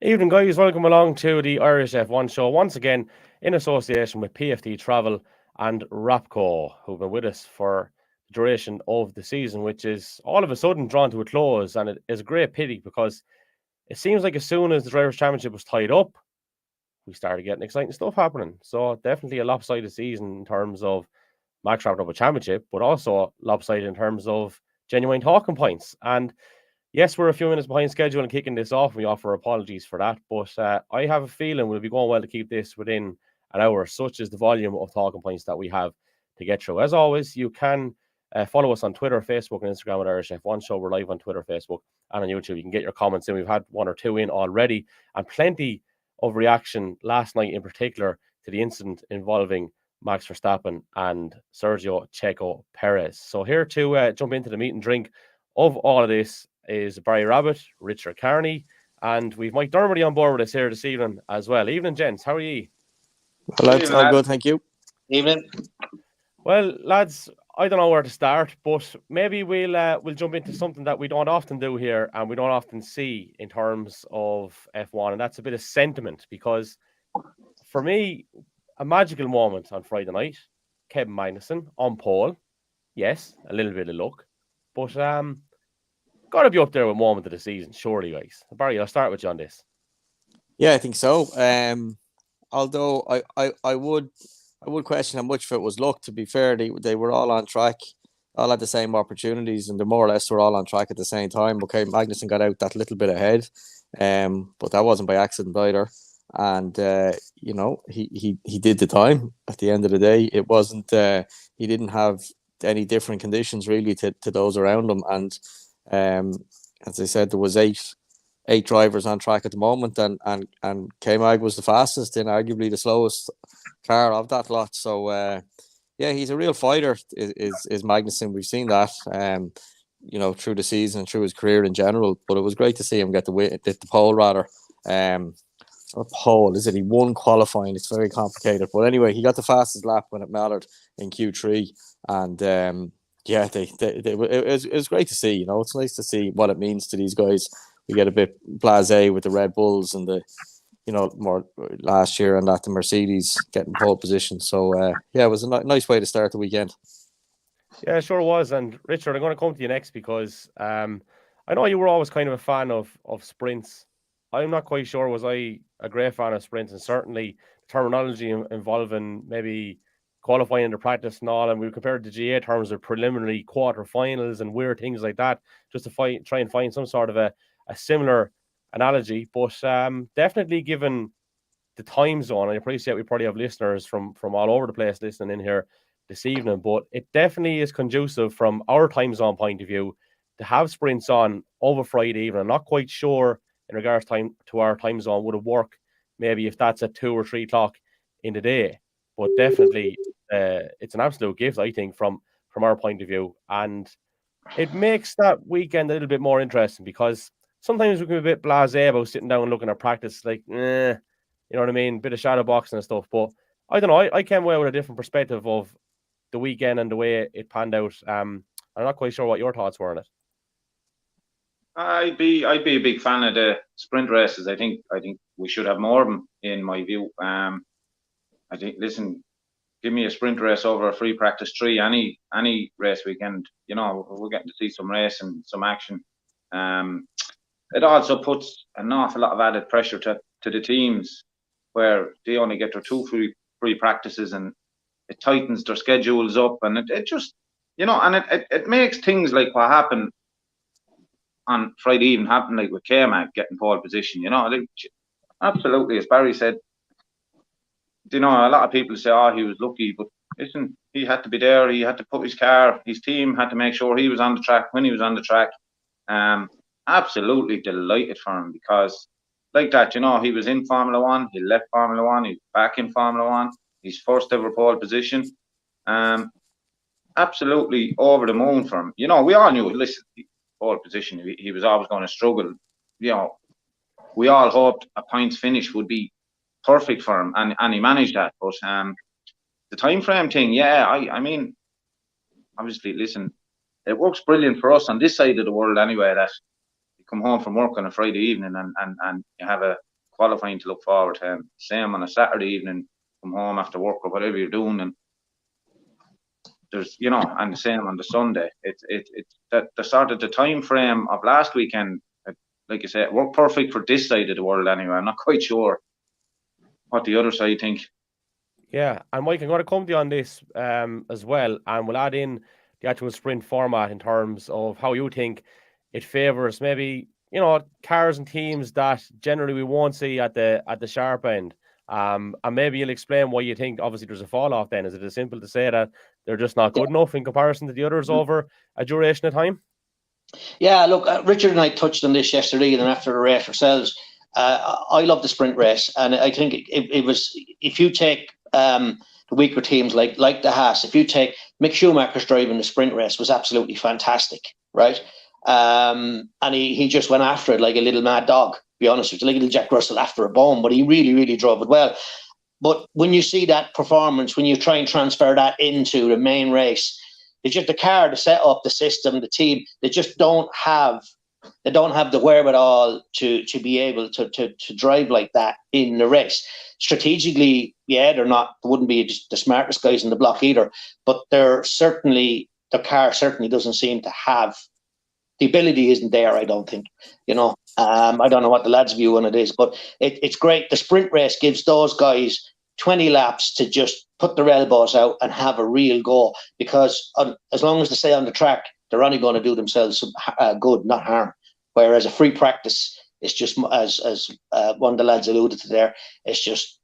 Evening, guys. Welcome along to the Irish F1 show once again in association with PFT Travel and Rapco, who've been with us for the duration of the season, which is all of a sudden drawn to a close. And it is a great pity because it seems like as soon as the Drivers' Championship was tied up, we started getting exciting stuff happening. So definitely a lopsided season in terms of Max wrapping up a championship, but also lopsided in terms of genuine talking points. And yes, we're a few minutes behind schedule and kicking this off. We offer apologies for that, but I have a feeling we'll be going well to keep this within an hour, such as the volume of talking points that we have to get through. As always, you can follow us on Twitter, Facebook, and Instagram at Irish F1 Show. We're live on Twitter, Facebook, and on YouTube. You can get your comments in. We've had one or two in already, and plenty of reaction last night in particular to the incident involving Max Verstappen and Sergio Checo Perez. So here to jump into the meat and drink of all of this is Barry Rabbit, Richard Carney, and we've Mike Dermody on board with us here this evening as well. Evening, gents. How are you? Well, lads, all good, thank you. Evening. Well, lads, I don't know where to start, but maybe we'll jump into something that we don't often do here and we don't often see in terms of F1, and that's a bit of sentiment, because for me, a magical moment on Friday night, Kevin Magnussen on pole. Yes, a little bit of luck, but got to be up there with moment of the season, surely, guys. Barry, I'll start with you on this. Yeah, I think so. Although I would question how much of it was luck. To be fair, they were all on track, all had the same opportunities, and they more or less were all on track at the same time. Okay, Magnussen got out that little bit ahead, but that wasn't by accident either. And he did the time at the end of the day. It wasn't he didn't have any different conditions really to those around him. And as I said, there was eight drivers on track at the moment, and K-Mag was the fastest and arguably the slowest car of that lot. So yeah, he's a real fighter. Is Magnussen? We've seen that through the season and through his career in general. But it was great to see him get the pole rather. Or pole, is it? He won qualifying. It's very complicated, but anyway, he got the fastest lap when it mattered in Q3, and yeah, it was great to see. It's nice to see what it means to these guys. We get a bit blasé with the Red Bulls and the, more last year, and that the Mercedes getting pole position. So yeah, it was a nice way to start the weekend. Yeah, it sure was. And Richard, I'm going to come to you next because I know you were always kind of a fan of sprints. I'm not quite sure was I a great fan of sprints, and certainly terminology involving maybe qualifying into practice and all, and we compared to GA terms of preliminary quarterfinals and weird things like that, just to try and find some sort of a similar analogy. But definitely given the time zone, I appreciate we probably have listeners from all over the place listening in here this evening, but it definitely is conducive from our time zone point of view to have sprints on over Friday evening. I'm not quite sure in regards to our time zone would it work maybe if that's at 2 or 3 o'clock in the day, but definitely it's an absolute gift, I think, from our point of view, and it makes that weekend a little bit more interesting, because sometimes we can be a bit blasé about sitting down and looking at practice, like, you know what I mean, bit of shadow boxing and stuff. But I don't know, I came away with a different perspective of the weekend and the way it panned out. I'm not quite sure what your thoughts were on it. I'd be a big fan of the sprint races. I think we should have more of them, in my view. I think, listen, give me a sprint race over a free practice 3 any race weekend. We're getting to see some race and some action. It also puts an awful lot of added pressure to the teams, where they only get their 2 free practices, and it tightens their schedules up, and it just and it makes things like what happened on Friday evening happen, like with K-Mag getting pole position. Absolutely, as Barry said. A lot of people say, "Oh, he was lucky," but listen, he had to be there. He had to put his team had to make sure he was on the track when he was on the track. Absolutely delighted for him, because like that, he was in Formula One, he left Formula One, he's back in Formula One, his first ever pole position. Absolutely over the moon for him. We all knew, listen, pole position, he was always going to struggle. We all hoped a points finish would be perfect for him, and he managed that. But the time frame thing, yeah, I mean, obviously, listen, it works brilliant for us on this side of the world anyway, that you come home from work on a Friday evening and you have a qualifying to look forward to. Same on a Saturday evening, come home after work or whatever you're doing, and there's, you know, and the same on the Sunday. It's that the sort of the time frame of last weekend, like you said, worked perfect for this side of the world anyway. I'm not quite sure what the other side think. Yeah, and Mike, I'm going to come to you on this as well, and we'll add in the actual sprint format in terms of how you think it favours maybe, you know, cars and teams that generally we won't see at the sharp end. And maybe you'll explain why you think obviously there's a fall off then. Is it as simple to say that they're just not good enough in comparison to the others over a duration of time? Yeah, look, Richard and I touched on this yesterday and after the race ourselves. I love the sprint race, and I think it was, if you take the weaker teams like the Haas, if you take Mick Schumacher's driving the sprint race was absolutely fantastic, right? And he just went after it like a little mad dog, to be honest with you, like a little Jack Russell after a bone, but he really, really drove it well. But when you see that performance, when you try and transfer that into the main race, it's just the car, the setup, the system, the team, they just don't have the wherewithal to be able to drive like that in the race. Strategically, yeah, they wouldn't be the smartest guys in the block either, but the car certainly doesn't seem to have, the ability isn't there, I don't think. You know, I don't know what the lads' view on it is, but it's great. The sprint race gives those guys 20 laps to just put their elbows out and have a real go, because as long as they stay on the track, they're only going to do themselves good, not harm. Whereas a free practice is just, as one of the lads alluded to there, it's just,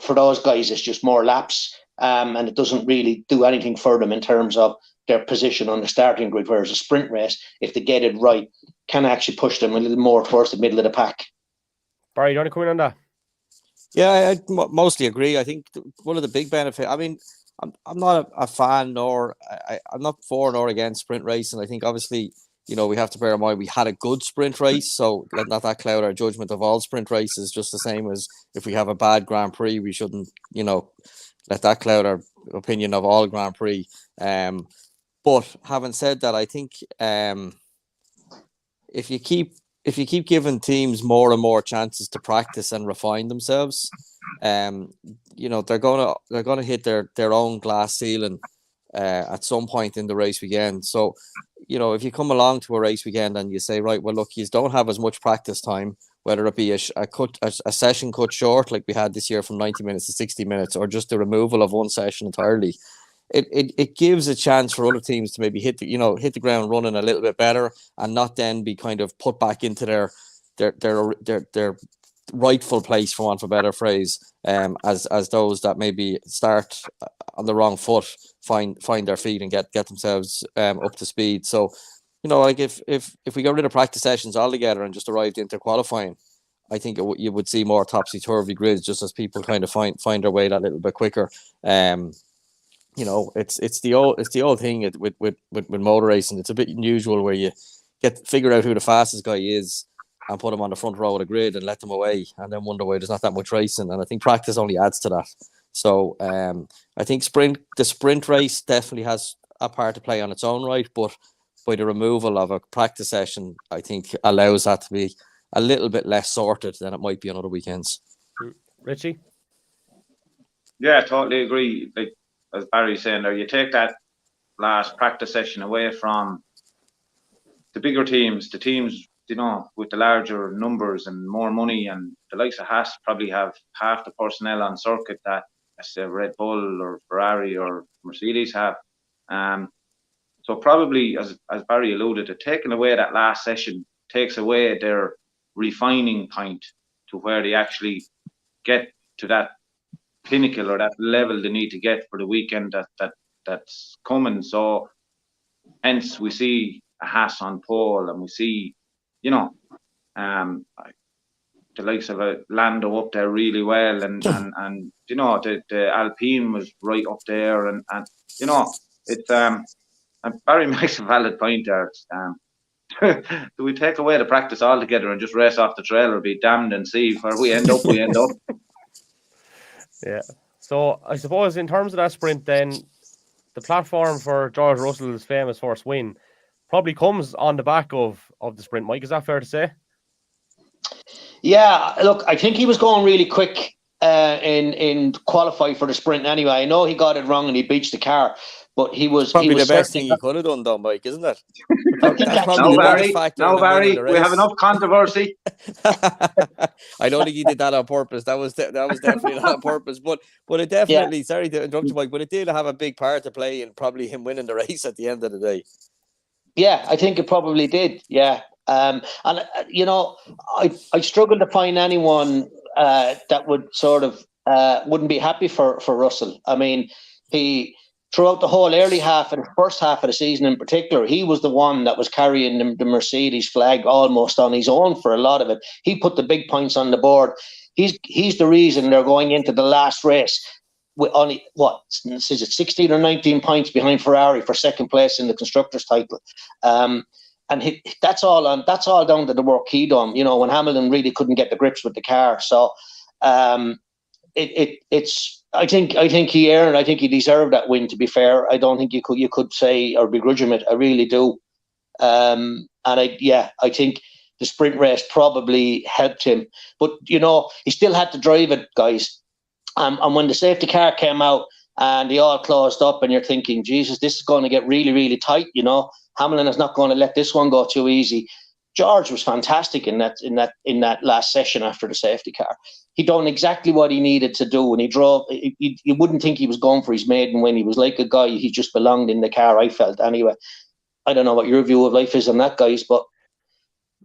for those guys, it's just more laps, and it doesn't really do anything for them in terms of their position on the starting grid. Whereas a sprint race, if they get it right, can actually push them a little more towards the middle of the pack. Barry, you want to come in on that? Yeah, I mostly agree. I think one of the big benefits, I mean, I'm not a fan, nor I'm not for nor against sprint racing. I think obviously, you know, we have to bear in mind we had a good sprint race, so let not that cloud our judgment of all sprint races. Just the same as if we have a bad Grand Prix, we shouldn't, you know, let that cloud our opinion of all Grand Prix. But having said that, I think if you keep giving teams more and more chances to practice and refine themselves, you know, they're gonna hit their own glass ceiling at some point in the race weekend. So, you know, if you come along to a race weekend and you say, right, well, look, you don't have as much practice time, whether it be a session cut short like we had this year from 90 minutes to 60 minutes, or just the removal of one session entirely, it gives a chance for other teams to maybe hit the ground running a little bit better, and not then be kind of put back into their rightful place, for want of a better phrase, as those that maybe start on the wrong foot find their feet and get themselves up to speed. So, you know, like if we got rid of practice sessions altogether and just arrived into qualifying, I think you would see more topsy-turvy grids, just as people kind of find their way that little bit quicker. You know, it's the old thing with motor racing. It's a bit unusual where you figure out who the fastest guy is and put him on the front row of the grid and let them away, and then wonder why there's not that much racing. And I think practice only adds to that. So I think the sprint race definitely has a part to play on its own right, but by the removal of a practice session, I think allows that to be a little bit less sorted than it might be on other weekends. Richie? Yeah, totally agree. Like, as Barry's saying there, you take that last practice session away from the bigger teams, the teams, you know, with the larger numbers and more money, and the likes of Haas probably have half the personnel on circuit that, say, Red Bull or Ferrari or Mercedes have. So probably, as Barry alluded to, taking away that last session takes away their refining point to where they actually get to that pinnacle or that level they need to get for the weekend that's coming. So hence we see a Haas on pole, and we see, you know, the likes of a Lando up there really well, and you know, the Alpine was right up there, and you know, it's and Barry makes a valid point there. Do we take away the practice altogether and just race off the trail, or be damned and see where we end up? We end up. Yeah. So I suppose in terms of that sprint, then the platform for George Russell's famous first win probably comes on the back of the sprint. Mike, is that fair to say? Yeah, look, I think he was going really quick in qualify for the sprint anyway. I know he got it wrong and he beached the car, but he was Probably the best certainly. thing he could have done, though, Mike, isn't it? I think That's actually, probably the No, biggest Barry. factor No, in him winning Barry. the We have race. enough controversy. I don't think he did that on purpose. That was definitely not on purpose. But it definitely. Sorry to interrupt you, Mike, but it did have a big part to play in probably him winning the race at the end of the day. Yeah, I think it probably did. Yeah, and I struggle to find anyone that would sort of wouldn't be happy for Russell. I mean, he throughout the whole early half and first half of the season in particular, he was the one that was carrying the Mercedes flag almost on his own for a lot of it. He put the big points on the board. He's the reason they're going into the last race with only is it 16 or 19 points behind Ferrari for second place in the constructors' title. And that's all down to the work he done. When Hamilton really couldn't get the grips with the car. So it's. I think he earned. I think he deserved that win. To be fair, I don't think you could say or begrudge him it. I really do. And I think the sprint race probably helped him. But he still had to drive it, guys. And when the safety car came out and they all closed up, and you're thinking, Jesus, this is going to get really, really tight. Hamilton is not going to let this one go too easy. George was fantastic in that last session after the safety car. He done exactly what he needed to do, and he drove. You wouldn't think he was going for his maiden win. He was like a guy. He just belonged in the car. I felt anyway. I don't know what your view of life is on that, guys, but.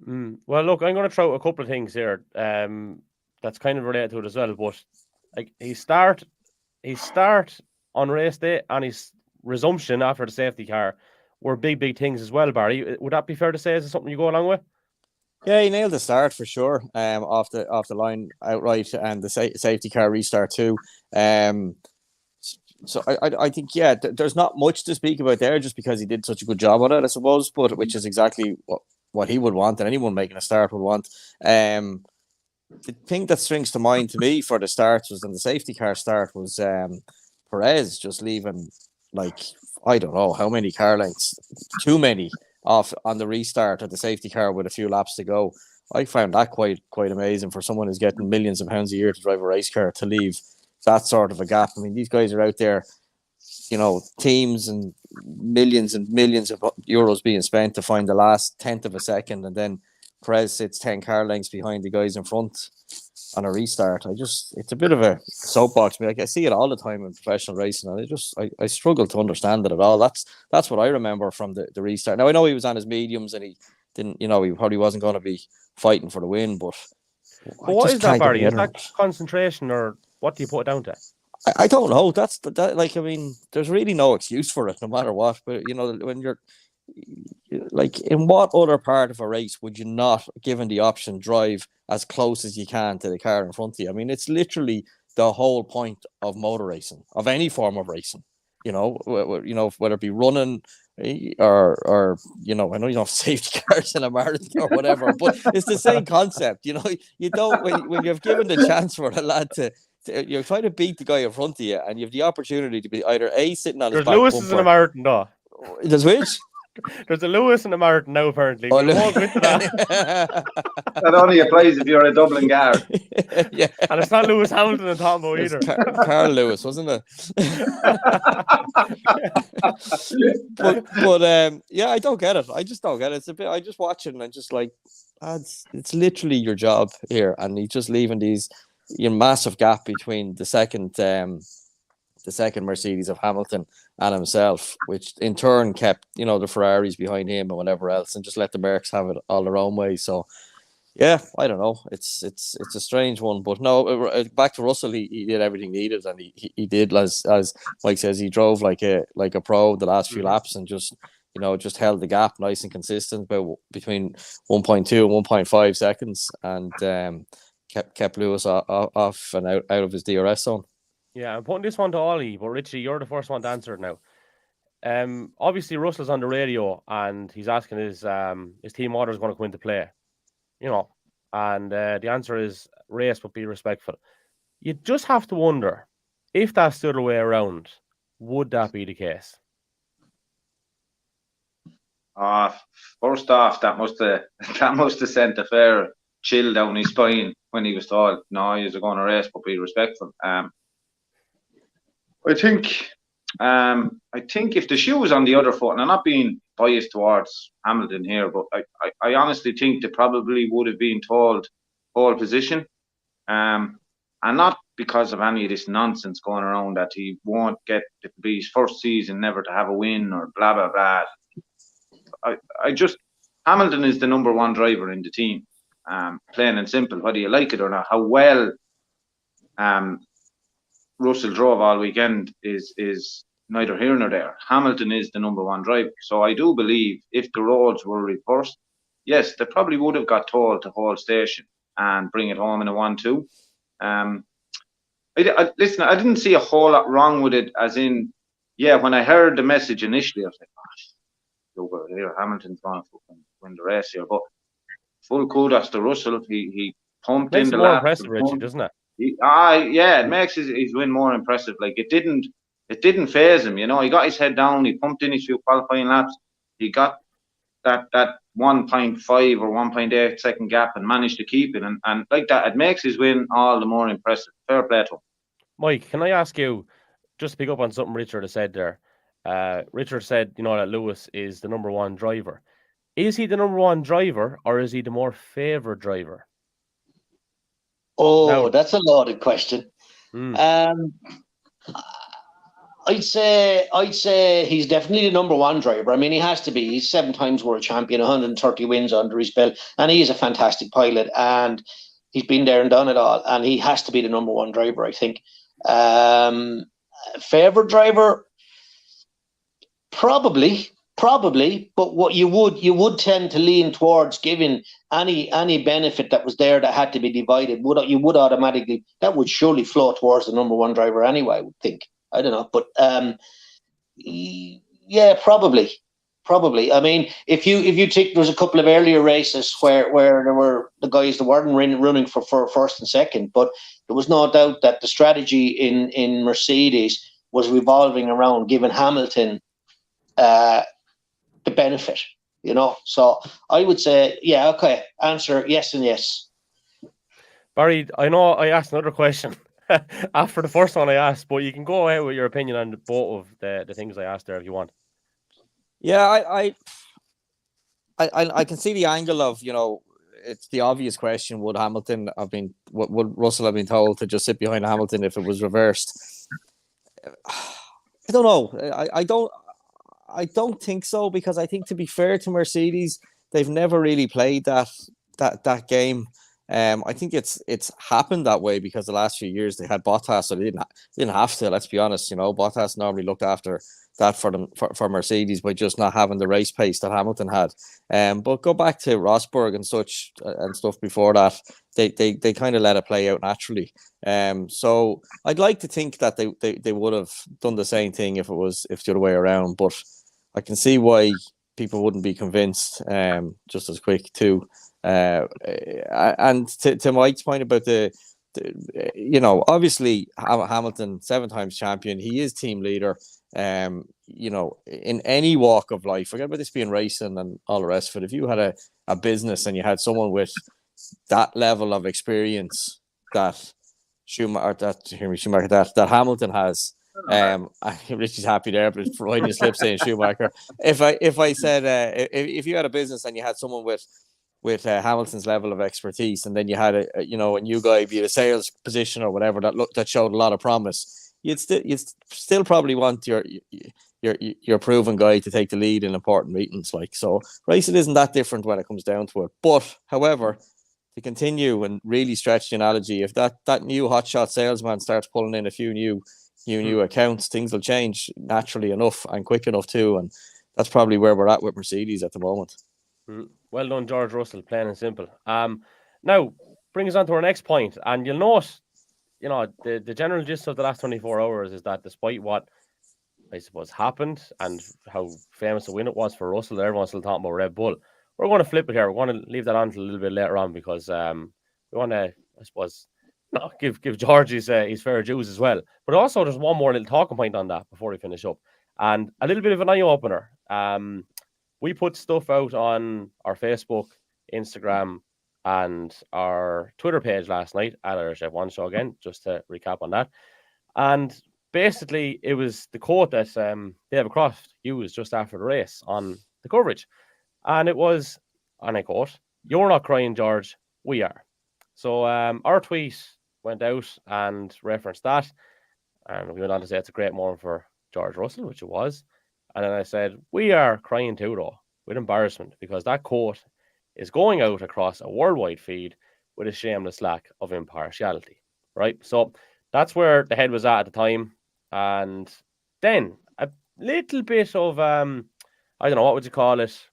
Well, look, I'm going to throw a couple of things here. That's kind of related to it as well, but. Like his start on race day and his resumption after the safety car were big things as well, Barry. Would that be fair to say? Is it something you go along with? Yeah, he nailed the start for sure. Off the line outright, and the safety car restart too. So I think there's not much to speak about there, just because he did such a good job on it, I suppose. But which is exactly what he would want, and anyone making a start would want. The thing that springs to mind to me for the starts was in the safety car start was Perez just leaving, like, I don't know how many car lengths, too many off on the restart at the safety car with a few laps to go. I found that quite amazing for someone who's getting millions of pounds a year to drive a race car to leave that sort of a gap. I mean, these guys are out there, teams and millions of euros being spent to find the last tenth of a second, and then Perez sits 10 car lengths behind the guys in front on a restart. It's a bit of a soapbox. I see it all the time in professional racing, and I struggle to understand it at all. That's what I remember from the restart. Now, I know he was on his mediums and he didn't, he probably wasn't going to be fighting for the win, but what is that, Barry? Is that concentration, or what do you put it down to? I don't know. I mean, there's really no excuse for it, no matter what. But when you're like, in what other part of a race would you not, given the option, drive as close as you can to the car in front of you? I mean, it's literally the whole point of motor racing, of any form of racing. Whether it be running or I know you don't have safety cars in a marathon or whatever, but it's the same concept. You don't when you've given the chance for a lad to you're trying to beat the guy in front of you, and you have the opportunity to be either sitting on his back Lewis bumper. is in a marathon, no. There's which? There's a Lewis in a marathon now, apparently. We'll walk into that. That only applies if you're a Dublin guard. Yeah. And it's not Lewis Hamilton and Tombo either. Carl Lewis, wasn't it? but I don't get it. I just don't get it. It's a bit. I just watch it and I'm just like, it's literally your job here, and he's just leaving these massive gap between the second Mercedes of Hamilton and himself, which in turn kept the Ferraris behind him and whatever else, and just let the Mercs have it all their own way. So yeah, I don't know. It's a strange one, but no. Back to Russell, he did everything needed, and he did, as Mike says, he drove like a pro the last few laps, and just held the gap nice and consistent between 1.2 and 1.5 seconds, and kept Lewis off and out of his DRS zone. Yeah, I'm putting this one to Ollie, but Richie, you're the first one to answer it now. Obviously Russell's on the radio and he's asking his team order is going to come into play, and the answer is race, but be respectful. You just have to wonder if that's the other way around. Would that be the case? First off, that must have sent a fair chill down his spine when he was told, no, he's going to race, but be respectful. I think if the shoe was on the other foot, and I'm not being biased towards Hamilton here, but I honestly think they probably would have been told pole position, and not because of any of this nonsense going around that he won't get, it'll be his first season never to have a win or blah blah blah. Hamilton is the number one driver in the team, plain and simple, whether you like it or not. How well Russell drove all weekend is neither here nor there. Hamilton is the number one driver. So I do believe if the roles were reversed, yes, they probably would have got told to hold station and bring it home in a 1-2. Listen, I didn't see a whole lot wrong with it, as in, yeah, when I heard the message initially, I was like, over here, Hamilton's going to win the race here. But full kudos to Russell. He pumped in the lap. Makes it more impressive, Richie, doesn't it? Yeah, it makes his win more impressive. Like, it didn't phase him, you know. He got his head down, he pumped in his few qualifying laps, he got that 1.5 or 1.8 second gap and managed to keep it, and like that, it makes his win all the more impressive. Fair play to him. Mike, can I ask you, just to pick up on something Richard has said there? Richard said, you know, that Lewis is the number one driver. Is he the number one driver, or is he the more favoured driver? Oh, that's a loaded question. I'd say he's definitely the number one driver. I mean, he has to be. He's 7 times world champion, 130 wins under his belt, and he is a fantastic pilot, and he's been there and done it all, and he has to be the number one driver, I think. Favoured driver, probably, but what you would tend to lean towards giving any benefit that was there that had to be divided. You would automatically, that would surely flow towards the number one driver anyway, I would think. I don't know, but yeah, probably. I mean, if you take, there's a couple of earlier races where there were the guys that weren't running for first and second, but there was no doubt that the strategy in Mercedes was revolving around giving Hamilton the benefit, you know. So I would say, yeah, okay, answer yes and yes. Barry, I know I asked another question after the first one I asked, but you can go ahead with your opinion on both of the things I asked there if you want. Yeah, I can see the angle of, you know, it's the obvious question: would Russell have been told to just sit behind Hamilton if it was reversed? I don't know. I don't think so, because I think, to be fair to Mercedes, they've never really played that game. I think it's happened that way because the last few years they had Bottas, so they didn't have to. Let's be honest, you know, Bottas normally looked after that for them for Mercedes by just not having the race pace that Hamilton had. But go back to Rosberg and such and stuff before that, they kind of let it play out naturally. So I'd like to think that they would have done the same thing if the other way around. But I can see why people wouldn't be convinced just as quick too. And to Mike's point about the you know, obviously Hamilton, 7 times champion, he is team leader. You know, in any walk of life, forget about this being racing and all the rest of it. If you had a business and you had someone with that level of experience that that Hamilton has, Richie's happy there, but it's providing a slip saying Schumacher. If I said if you had a business and you had someone with Hamilton's level of expertise, and then you had a new guy be in a sales position or whatever that showed a lot of promise, you'd still probably want your proven guy to take the lead in important meetings. Like, so racing isn't that different when it comes down to it. But however, to continue and really stretch the analogy, if that new hotshot salesman starts pulling in a few new accounts, things will change naturally enough and quick enough too. And that's probably where we're at with Mercedes at the moment. Well done, George Russell, plain and simple. Now, bring us on to our next point, and you'll note, you know, the general gist of the last 24 hours is that despite what, I suppose, happened and how famous a win it was for Russell, everyone's still talking about Red Bull. We're going to flip it here. We're going to leave that on to a little bit later on because we want to, I suppose, give George his fair dues as well. But also, there's one more little talking point on that before we finish up, and a little bit of an eye opener. We put stuff out on our Facebook, Instagram, and our Twitter page last night at Irish F1 Show again, just to recap on that. And basically, it was the quote that David Croft used just after the race on the coverage. And it was, and I quote, "You're not crying, George, we are." So our tweet went out and referenced that. And we went on to say it's a great moment for George Russell, which it was. And then I said, we are crying too, though, with embarrassment, because that quote is going out across a worldwide feed with a shameless lack of impartiality, right? So that's where the head was at the time. And then a little bit of, I don't know, what would you call it?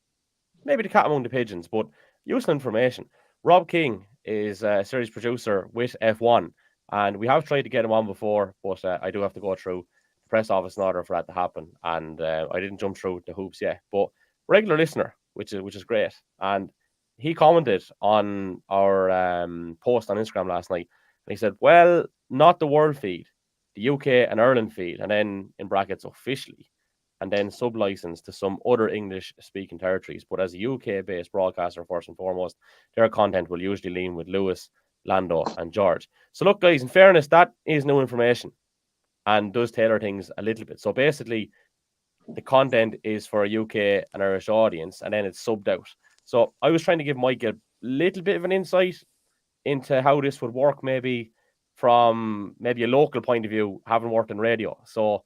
Maybe the cat among the pigeons, but useful information. Rob King is a series producer with F1, and we have tried to get him on before, but I do have to go through the press office in order for that to happen, and I didn't jump through the hoops yet. But regular listener, which is great, and he commented on our post on Instagram last night, and he said, "Well, not the world feed, the UK and Ireland feed, and then in brackets officially." And then sub-licensed to some other English-speaking territories. But as a UK-based broadcaster, first and foremost, their content will usually lean with Lewis, Lando, and George. So look, guys, in fairness, that is new information and does tailor things a little bit. So basically, the content is for a UK and Irish audience, and then it's subbed out. So I was trying to give Mike a little bit of an insight into how this would work, maybe from maybe a local point of view, having worked in radio. So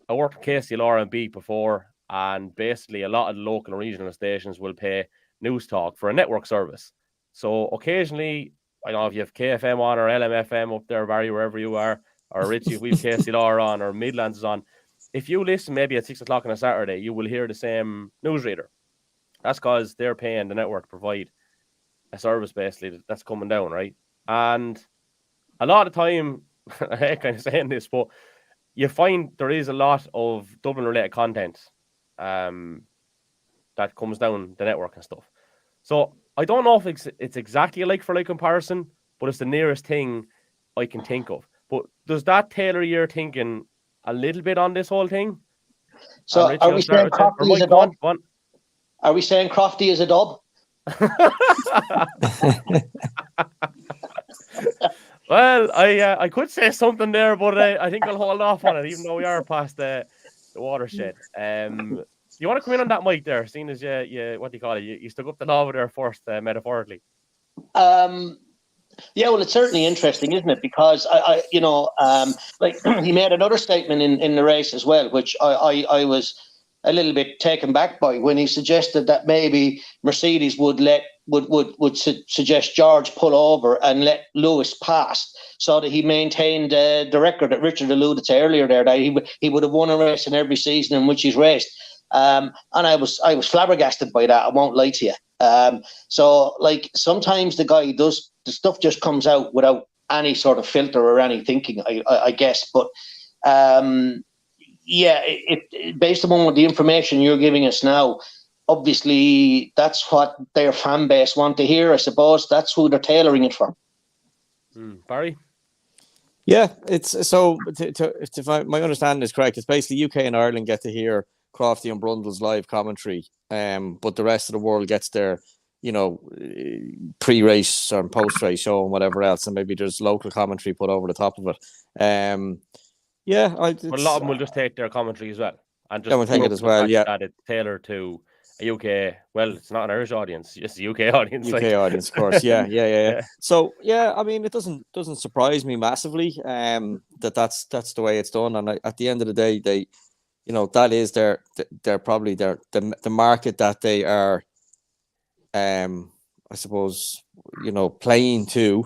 I worked with KCLR and Beat before, and basically a lot of the local and regional stations will pay News Talk for a network service. So occasionally, I don't know if you have KFM on or LMFM up there, Barry, wherever you are, or Richie, if we have KCLR on or Midlands is on. If you listen maybe at 6 o'clock on a Saturday, you will hear the same newsreader. That's because they're paying the network to provide a service basically that's coming down, right? And a lot of the time, I hate kind of saying this, but you find there is a lot of Dublin-related content that comes down the network and stuff. So I don't know if it's exactly a like-for-like comparison, but it's the nearest thing I can think of. But does that tailor your thinking a little bit on this whole thing? So Richie, are we saying Crofty is a dub? Are we saying Crofty is a dub? Well, I could say something there, but I think I'll hold off on it, even though we are past the watershed. You want to come in on that, Mike, there, seeing as you what do you call it? You stuck up the law there first, metaphorically. Yeah, well, it's certainly interesting, isn't it? Because like he made another statement in the race as well, which I was a little bit taken back by when he suggested that maybe Mercedes would suggest George pull over and let Lewis pass, so that he maintained the record that Richard alluded to earlier there, that he would have won a race in every season in which he's raced. And I was flabbergasted by that. I won't lie to you. So like sometimes the stuff just comes out without any sort of filter or any thinking, I guess. But yeah, based upon the information you're giving us now, obviously that's what their fan base want to hear. I suppose that's who they're tailoring it for. Barry? Yeah, it's so. If my understanding is correct, it's basically UK and Ireland get to hear Crofty and Brundle's live commentary, but the rest of the world gets their, pre-race or post-race show and whatever else, and maybe there's local commentary put over the top of it. Yeah, but a lot of them will just take their commentary as well, and just take it as well. Yeah, that it's tailored to a UK. Well, it's not an Irish audience; it's a UK audience. UK audience, of course. Yeah. So yeah, I mean, it doesn't surprise me massively that's the way it's done. And at the end of the day, they, that is they're probably the market that they are, I suppose, playing to.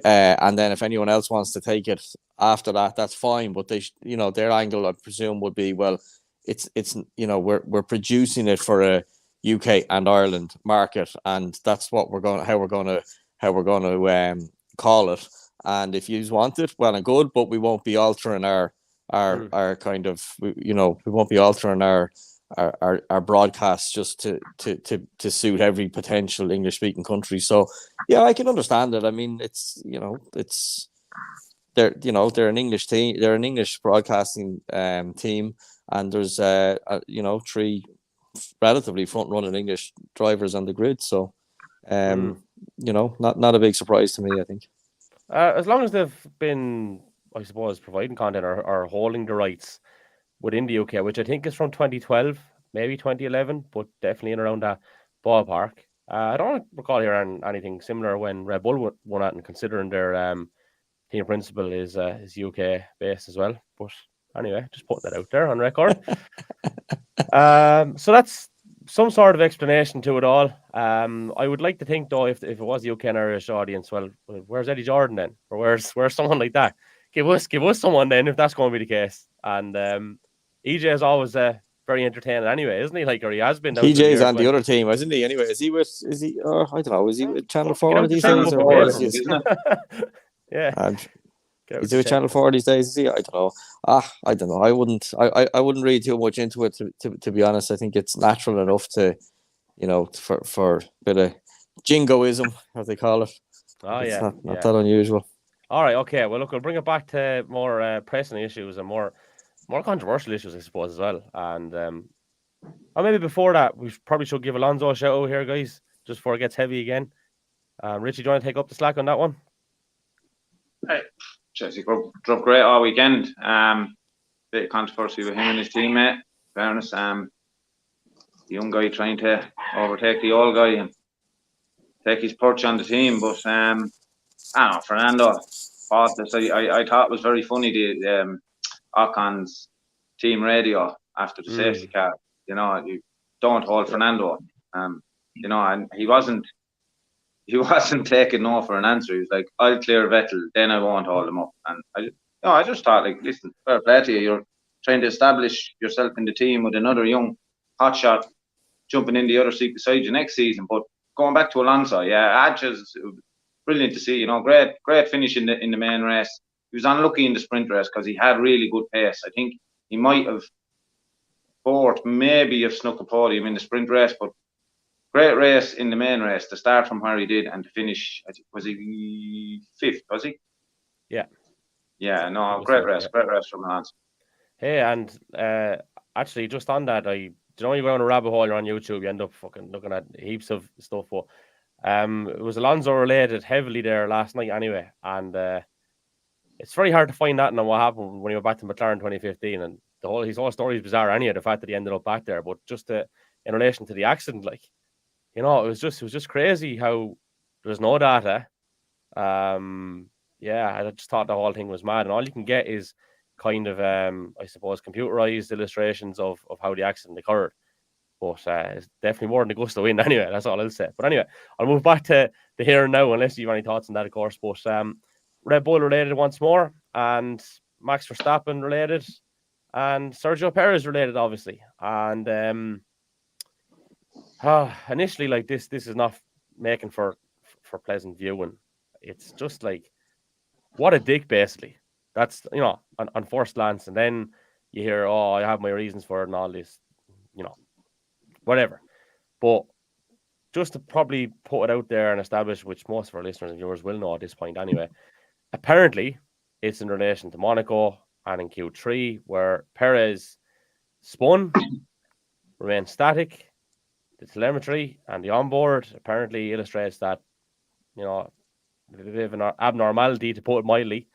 And then if anyone else wants to take it after that, that's fine. But they, their angle, I presume, would be, well, it's we're producing it for a UK and Ireland market, and that's what how we're going to call it. And if you want it, well and good, but we won't be altering our kind of, we won't be altering our broadcasts just to suit every potential English speaking country. So yeah, I can understand it. I mean, it's they're an English team, they're an English broadcasting team, and there's 3 relatively front running English drivers on the grid. So not a big surprise to me, I think. As long as they've been, I suppose, providing content or holding the rights within the UK, which I think is from 2012, maybe 2011, but definitely in around that ballpark. I don't recall hearing anything similar when Red Bull won it, and considering their team principal is UK based as well. But anyway, just putting that out there on record. So that's some sort of explanation to it all. I would like to think though, if it was the UK and Irish audience, well, where's Eddie Jordan then, or where's someone like that? Give us someone then if that's going to be the case. And EJ is always very entertaining anyway, isn't he? Like, or he has been. EJ's on the other team, isn't he? Anyway, is he? I don't know. Is he with Channel 4 these days? Or isn't it? Yeah. And is he with Channel 4 these days? Is he? I don't know. I don't know. I wouldn't read too much into it. To be honest, I think it's natural enough to, for a bit of jingoism, as they call it. Oh, it's yeah. not that unusual. All right. Okay. Well, look, we'll bring it back to more pressing issues and more controversial issues, I suppose, as well. And maybe before that, we probably should give Alonso a shout out here, guys, just before it gets heavy again. Richie, do you want to take up the slack on that one? Hey, Jesse drove great all weekend. Bit of controversy with him and his teammate. In fairness, the young guy trying to overtake the old guy and take his perch on the team. But I don't know, Fernando fought this. I thought it was very funny, the Ocon's team radio after the safety car. You don't hold Fernando. And he wasn't taking no for an answer. He was like, I'll clear Vettel, then I won't hold him up. And I just thought, like, listen, fair play to you. You're trying to establish yourself in the team with another young hotshot jumping in the other seat beside you next season. But going back to Alonso, yeah, just brilliant to see. Great finish in the main race. He was unlucky in the sprint race because he had really good pace. I think he might have maybe have snuck a podium in the sprint race, but great race in the main race to start from where he did and to finish. I think, was he 5th? Was he? Yeah. Yeah. No, great race. Great race from Alonso. Hey, and actually, just on that, you go down a rabbit hole on YouTube, you end up fucking looking at heaps of stuff. But it was Alonso related heavily there last night, anyway, and it's very hard to find that and what happened when he went back to McLaren 2015, and his whole story is bizarre. Anyway, the fact that he ended up back there, but just in relation to the accident, like. It was just crazy how there's no data. I just thought the whole thing was mad, and all you can get is kind of I suppose computerized illustrations of how the accident occurred. But it's definitely more than the gusto in anyway. That's all I'll say. But anyway, I'll move back to the here and now, unless you have any thoughts on that, of course. But Red Bull related once more, and Max Verstappen related, and Sergio Perez related, obviously, and. Initially, like this is not making for pleasant viewing. It's just like, what a dick, basically. That's, on first glance, and then you hear, oh, I have my reasons for it and all this, whatever. But just to probably put it out there and establish, which most of our listeners and viewers will know at this point anyway, apparently it's in relation to Monaco and in Q3, where Perez spun, remained static. The telemetry and the onboard apparently illustrates that, a bit of an abnormality, to put it mildly.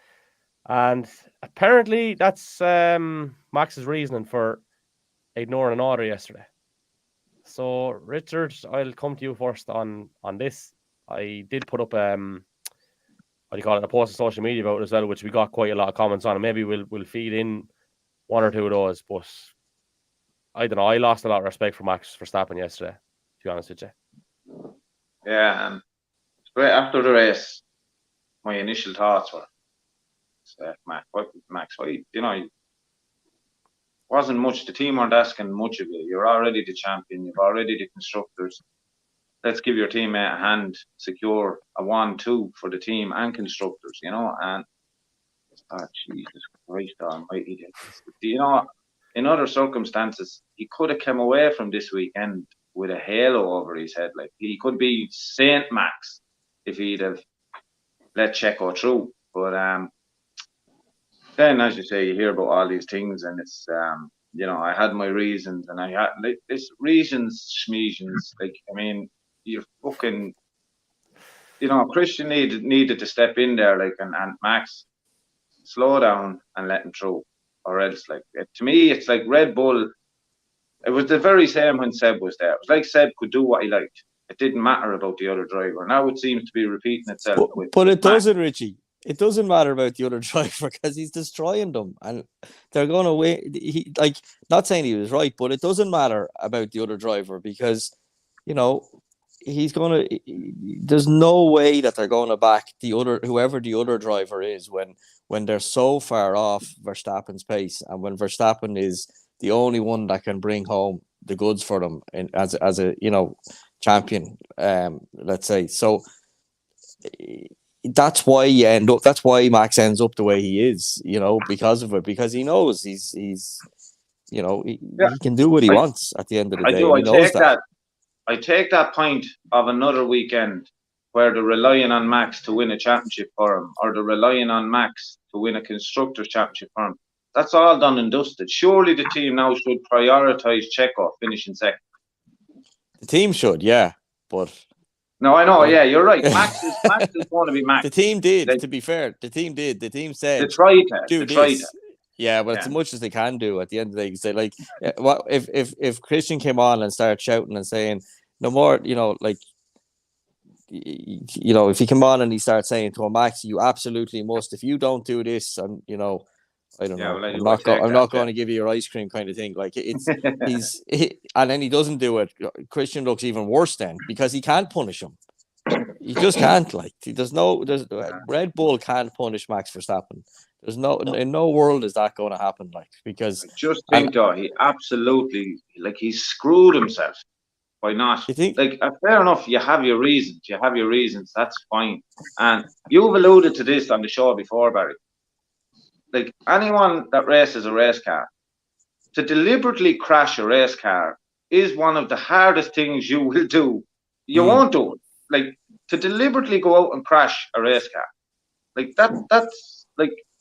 And apparently that's Max's reasoning for ignoring an order yesterday. So, Richard, I'll come to you first on this. I did put up a post on social media about it as well, which we got quite a lot of comments on, and maybe we'll feed in one or two of those, but I don't know. I lost a lot of respect for Max Verstappen yesterday, to be honest with you. Yeah, it's great. After the race, my initial thoughts were, Max, wasn't much. The team weren't asking much of you. You're already the champion. You've already the constructors. Let's give your teammate a hand, secure a 1-2 for the team and constructors, and Jesus Christ almighty. In other circumstances, he could have come away from this weekend with a halo over his head. Like, he could be Saint Max if he'd have let Checo through. But then, as you say, you hear about all these things, and it's I had my reasons, and I had this reasons, schmeasons. Like, you're fucking Christian needed to step in there, and Max, slow down and let him through, or else, to me, it's like Red Bull. It was the very same when Seb was there. It was like Seb could do what he liked. It didn't matter about the other driver. Now it seems to be repeating itself. But it doesn't, Richie. It doesn't matter about the other driver because he's destroying them, and they're going to win. Not saying he was right, but it doesn't matter about the other driver because, he's going to. There's no way that they're going to back whoever the other driver is when they're so far off Verstappen's pace, and when Verstappen is the only one that can bring home the goods for them as a champion, let's say. So that's why that's why Max ends up the way he is, because of it, because he knows he's he can do what he wants at the end of the day. I take that. I take that point of another weekend where they're relying on Max to win a championship for him, or they're relying on Max to win a Constructors' Championship for him. That's all done and dusted. Surely the team now should prioritise Checo finishing second. The team should, yeah, but no, I know, yeah, you're right. Max is going to be Max. The team did, to be fair. The team did. The team said, they tried to. Yeah, but it's as much as they can do at the end of the day. Say, what if Christian came on and started shouting and saying, no more, if he came on and he started saying to him, Max, you absolutely must. If you don't do this, and I don't know. I'm not going to give you your ice cream, kind of thing. And then he doesn't do it. Christian looks even worse then because he can't punish him. He just can't. Red Bull can't punish Max Verstappen. There's in no world is that going to happen. Because I just think he absolutely he's screwed himself by not. You think? Fair enough. You have your reasons. That's fine. And you've alluded to this on the show before, Barry. Anyone that races a race car, to deliberately crash a race car is one of the hardest things you will do. You won't do it. To deliberately go out and crash a race car, that's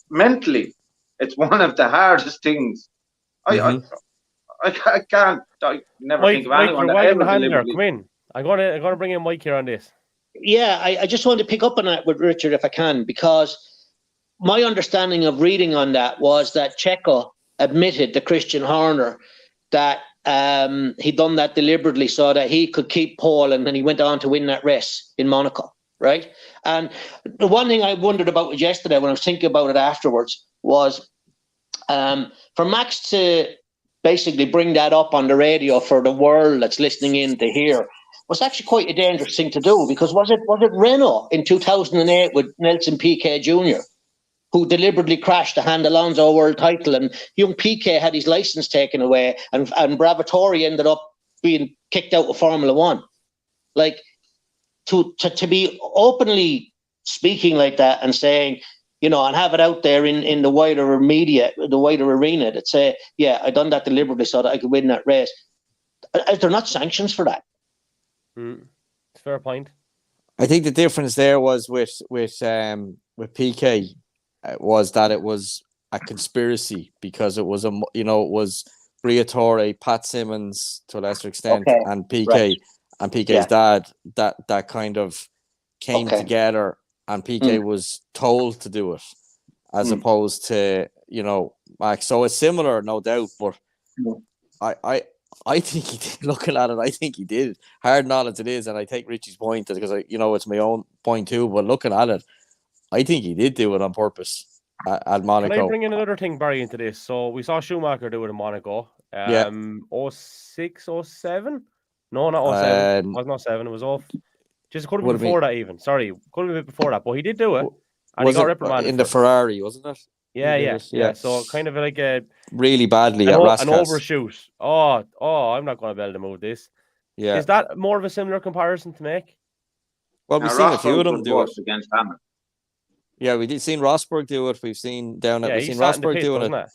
mentally, it's one of the hardest things. I can't. I never Mike, think of anyone that ever deliberately. Come in. I'm gonna bring in Mike here on this. Yeah, I just want to pick up on that with Richard if I can, because my understanding of reading on that was that Checo admitted to Christian Horner that he'd done that deliberately so that he could keep pole, and then he went on to win that race in Monaco, right? And the one thing I wondered about yesterday when I was thinking about it afterwards was for Max to basically bring that up on the radio for the world that's listening in to hear was actually quite a dangerous thing to do, because was it Renault in 2008 with Nelson Piquet Jr., who deliberately crashed to hand Alonso a world title, and young Piquet had his license taken away, and Bravatori ended up being kicked out of Formula One. To be openly speaking like that and saying, and have it out there in the wider media, the wider arena, that say, yeah, I done that deliberately so that I could win that race. Is there not sanctions for that? Fair point. I think the difference there was with Piquet. Was that it was a conspiracy, because it was it was Briatore, Pat Simmons to a lesser extent, and Piquet and Piquet's dad that kind of came together, and Piquet was told to do it as opposed to Max. So it's similar, no doubt, but I think he did. Looking at it, I think he did. Hard not as it is, and I take Richie's point because it's my own point too. But looking at it, I think he did do it on purpose at Monaco. Can I bring in another thing, Barry, into this? So we saw Schumacher do it in Monaco. 06, 07? No, not 07. It wasn't 07. It was off. Just could have been before that even. Sorry. Could have been before that. But he did do it. And he got reprimanded. In the Ferrari, wasn't it? Yeah. So kind of like a... Really badly at Rascas. An overshoot. I'm not going to be able to move this. Yeah. Is that more of a similar comparison to make? Well, we've seen a few of them do it. Against Hamilton. Yeah, we did seen Rosberg do it. We've seen Rosberg doing it.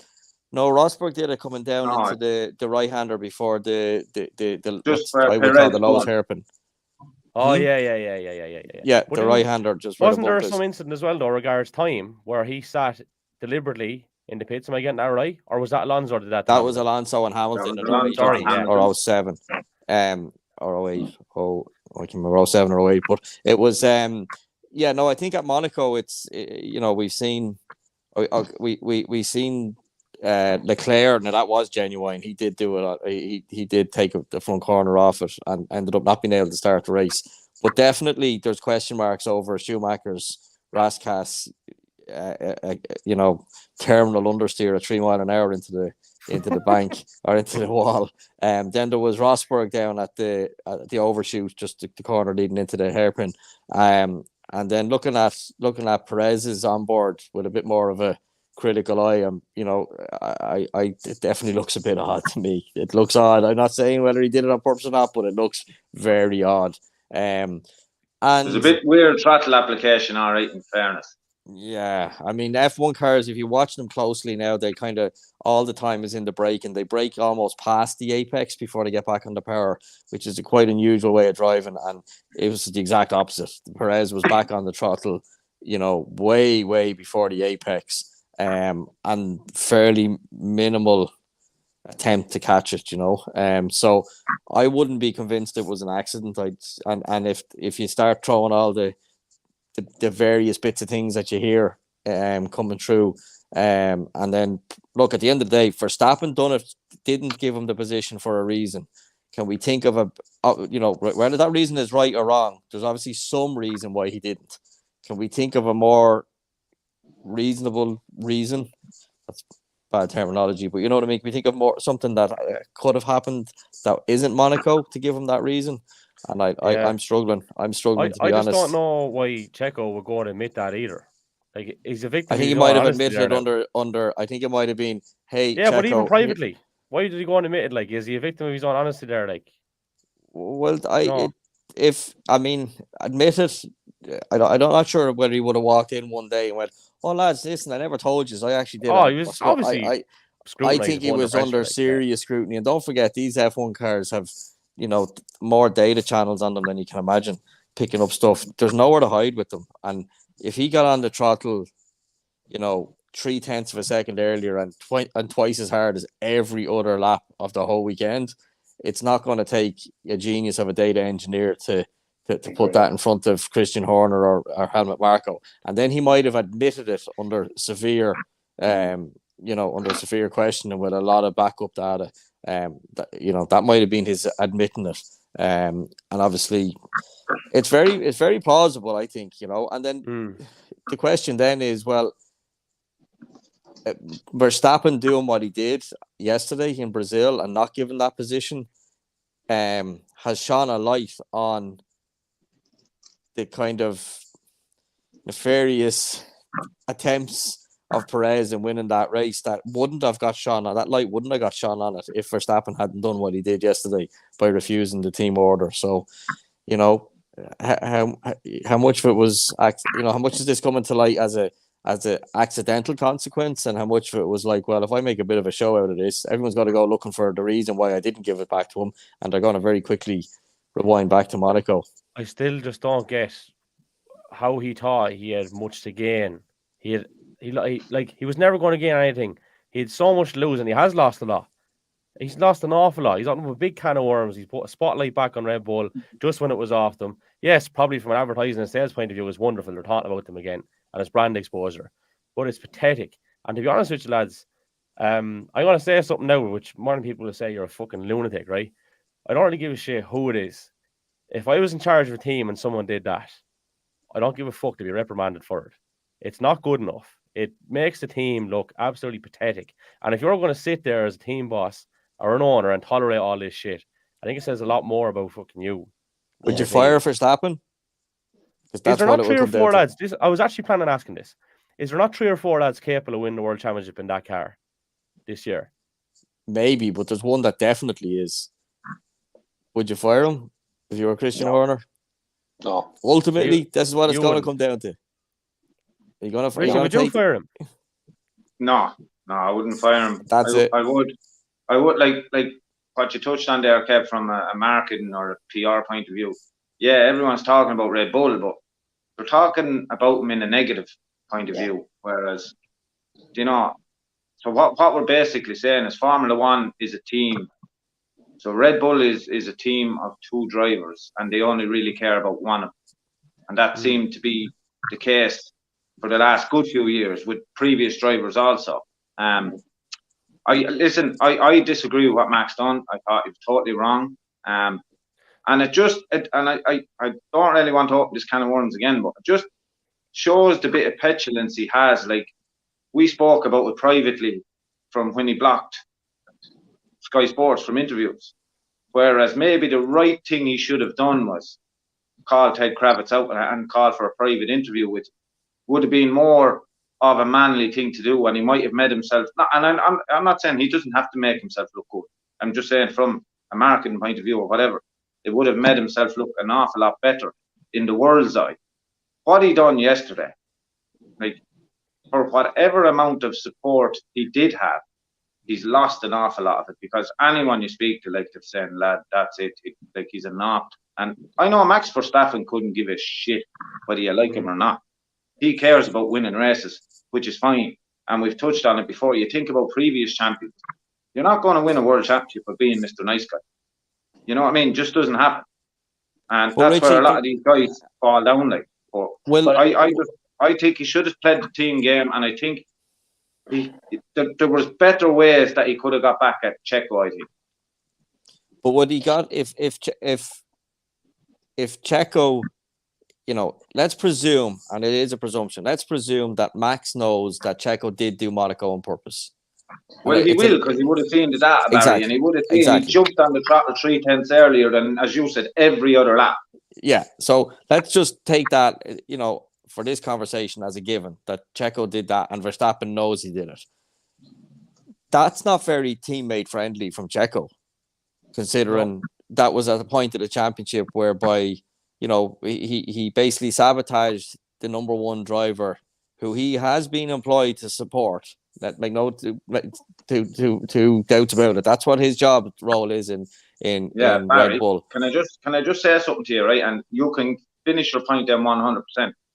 No, Rosberg did it coming down into the right hander before the low hairpin. Oh yeah. Yeah, the right hander just wasn't there some incident as well though regards time where he sat deliberately in the pits? Am I getting that right? Or was that Alonso or did that? That was Alonso and Hamilton in 07. Or 08. I can remember 07 or 08, but it was yeah, no, I think at Monaco it's we've seen we seen Leclerc, and that was genuine. He did do it. He did take the front corner off it and ended up not being able to start the race. But definitely, there's question marks over Schumacher's Rascass, terminal understeer at 3 mile an hour into the bank or into the wall. Then there was Rosberg down at the overshoot, just the corner leading into the hairpin. And then looking at Perez's on board with a bit more of a critical eye, it definitely looks a bit odd to me. It looks odd. I'm not saying whether he did it on purpose or not, but it looks very odd. And there's a bit weird throttle application, all right, in fairness. Yeah, I mean, F1 cars, if you watch them closely now, they kind of all the time is in the brake, and they brake almost past the apex before they get back on the power, which is a quite unusual way of driving. And it was the exact opposite. Perez was back on the throttle, way, way before the apex, and fairly minimal attempt to catch it, So I wouldn't be convinced it was an accident. And if you start throwing all the various bits of things that you hear coming through, and then look, at the end of the day, Verstappen didn't give him the position for a reason. Can we think of whether that reason is right or wrong? There's obviously some reason why he didn't. Can we think of a more reasonable reason? That's bad terminology, but you know what I mean. Can we think of something that could have happened that isn't Monaco to give him that reason? And I'm struggling. I'm struggling to be honest. I just don't know why Checo would go and admit that either. Like, he's a victim. I think he might have admitted it under. I think it might have been, hey, yeah, Checo, but even privately, why did he go and admit it? Like, is he a victim of his own honesty there? Like, well, admit it. I'm not sure whether he would have walked in one day and went, "Oh, lads, listen, I never told you. I actually did." Oh, he was obviously. I think he was under serious scrutiny, and don't forget, these F1 cars have more data channels on them than you can imagine, picking up stuff. There's nowhere to hide with them. And if he got on the throttle, 0.3 of a second earlier and twice as hard as every other lap of the whole weekend, it's not going to take a genius of a data engineer to put that in front of Christian Horner or Helmut Marko. And then he might have admitted it under severe questioning with a lot of backup data. That might have been his admitting it. And obviously it's very plausible, I think, and then the question then is, well, Verstappen doing what he did yesterday in Brazil and not given that position has shone a light on the kind of nefarious attempts of Perez in winning that race that wouldn't have got shone on. That light wouldn't have got shone on it if Verstappen hadn't done what he did yesterday by refusing the team order. So, how much of it was, how much is this coming to light as a accidental consequence, and how much of it was like, well, if I make a bit of a show out of this, everyone's got to go looking for the reason why I didn't give it back to him, and they're going to very quickly rewind back to Monaco. I still just don't get how he thought he had much to gain. He was never going to gain anything. He had so much to lose, and he has lost a lot. He's lost an awful lot. He's on a big can of worms. He's put a spotlight back on Red Bull just when it was off them. Yes, probably from an advertising and sales point of view, it was wonderful. They're talking about them again, and it's brand exposure. But it's pathetic. And to be honest with you, lads, I'm going to say something now, which modern people will say you're a fucking lunatic, right? I don't really give a shit who it is. If I was in charge of a team and someone did that, I don't give a fuck to be reprimanded for it. It's not good enough. It makes the team look absolutely pathetic. And if you're going to sit there as a team boss or an owner and tolerate all this shit, I think it says a lot more about fucking you. Would you fire Verstappen? Is there not 3 or 4 lads? I was actually planning on asking this. Is there not 3 or 4 lads capable of winning the World Championship in that car this year? Maybe, but there's one that definitely is. Would you fire him if you were Christian Horner? No. Ultimately, this is what it's going to come down to. Are you going to would you fire him? No, I wouldn't fire him. That's it. I would like what you touched on there, Kev, from a marketing or a PR point of view. Yeah, everyone's talking about Red Bull, but they're talking about them in a negative point of view. Whereas, so what we're basically saying is Formula One is a team So Red Bull is a team of 2 drivers, and they only really care about one of them. And that seemed to be the case for the last good few years with previous drivers also. I disagree with what Max done. I thought he was totally wrong. And I don't really want to open this can of worms again, but it just shows the bit of petulance he has. Like, we spoke about it privately from when he blocked Sky Sports from interviews. Whereas maybe the right thing he should have done was call Ted Kravitz out and call for a private interview with him. Would have been more of a manly thing to do, and he might have made himself. And I'm not saying he doesn't have to make himself look good. I'm just saying from a marketing point of view or whatever, it would have made himself look an awful lot better in the world's eye. What he done yesterday, like, for whatever amount of support he did have, he's lost an awful lot of it, because anyone you speak to, like, they're saying, lad, that's it. Like, he's a knock. And I know Max Verstappen couldn't give a shit whether you like him or not. He cares about winning races, which is fine. And we've touched on it before. You think about previous champions. You're not going to win a world championship by being Mr. Nice Guy. You know what I mean? Just doesn't happen. And that's Richie, where a lot of these guys fall down. Like, but I think he should have played the team game, and I think there was better ways that he could have got back at Checo, I think. But what he got if Checo, you know, let's presume, and it is a presumption, let's presume that Max knows that Checo did do Monaco on purpose. Well, he will, because he would have seen the data, Barry, exactly, and he would have seen he jumped on the throttle 3 tenths earlier than, as you said, every other lap. Yeah, so let's just take that, you know, for this conversation as a given, that Checo did that and Verstappen knows he did it. That's not very teammate friendly from Checo, considering that was at the point of the championship whereby, you know, he basically sabotaged the number 1 driver who he has been employed to support. That make no two doubts about it. That's what his job role is in Barry, Red Bull. Can I just say something to you, right? And you can finish your point then 100%.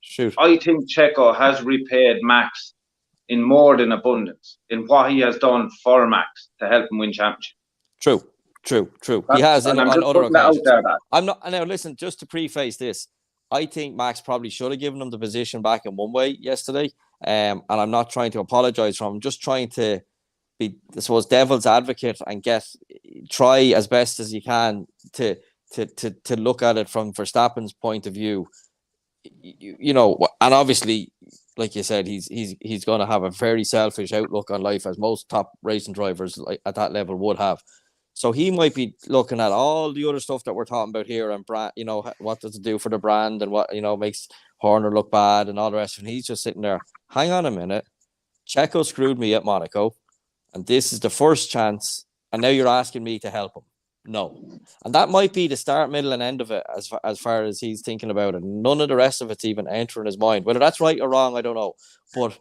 Shoot. I think Checo has repaid Max in more than abundance in what he has done for Max to help him win championship. True. He has on other occasions. I'm not. Now listen, just to preface this, I think Max probably should have given him the position back in one way yesterday. And I'm not trying to apologize for him. I'm just trying to be, I suppose, devil's advocate and try as best as you can to look at it from Verstappen's point of view. You know, and obviously, like you said, he's going to have a very selfish outlook on life, as most top racing drivers at that level would have. So he might be looking at all the other stuff that we're talking about here, and brand, you know, what does it do for the brand, and what, you know, makes Horner look bad and all the rest. And he's just sitting there. Hang on a minute, Checo screwed me at Monaco, and this is the first chance, and now you're asking me to help him. No. And that might be the start, middle, and end of it as far as he's thinking about it. None of the rest of it's even entering his mind. Whether that's right or wrong, I don't know. But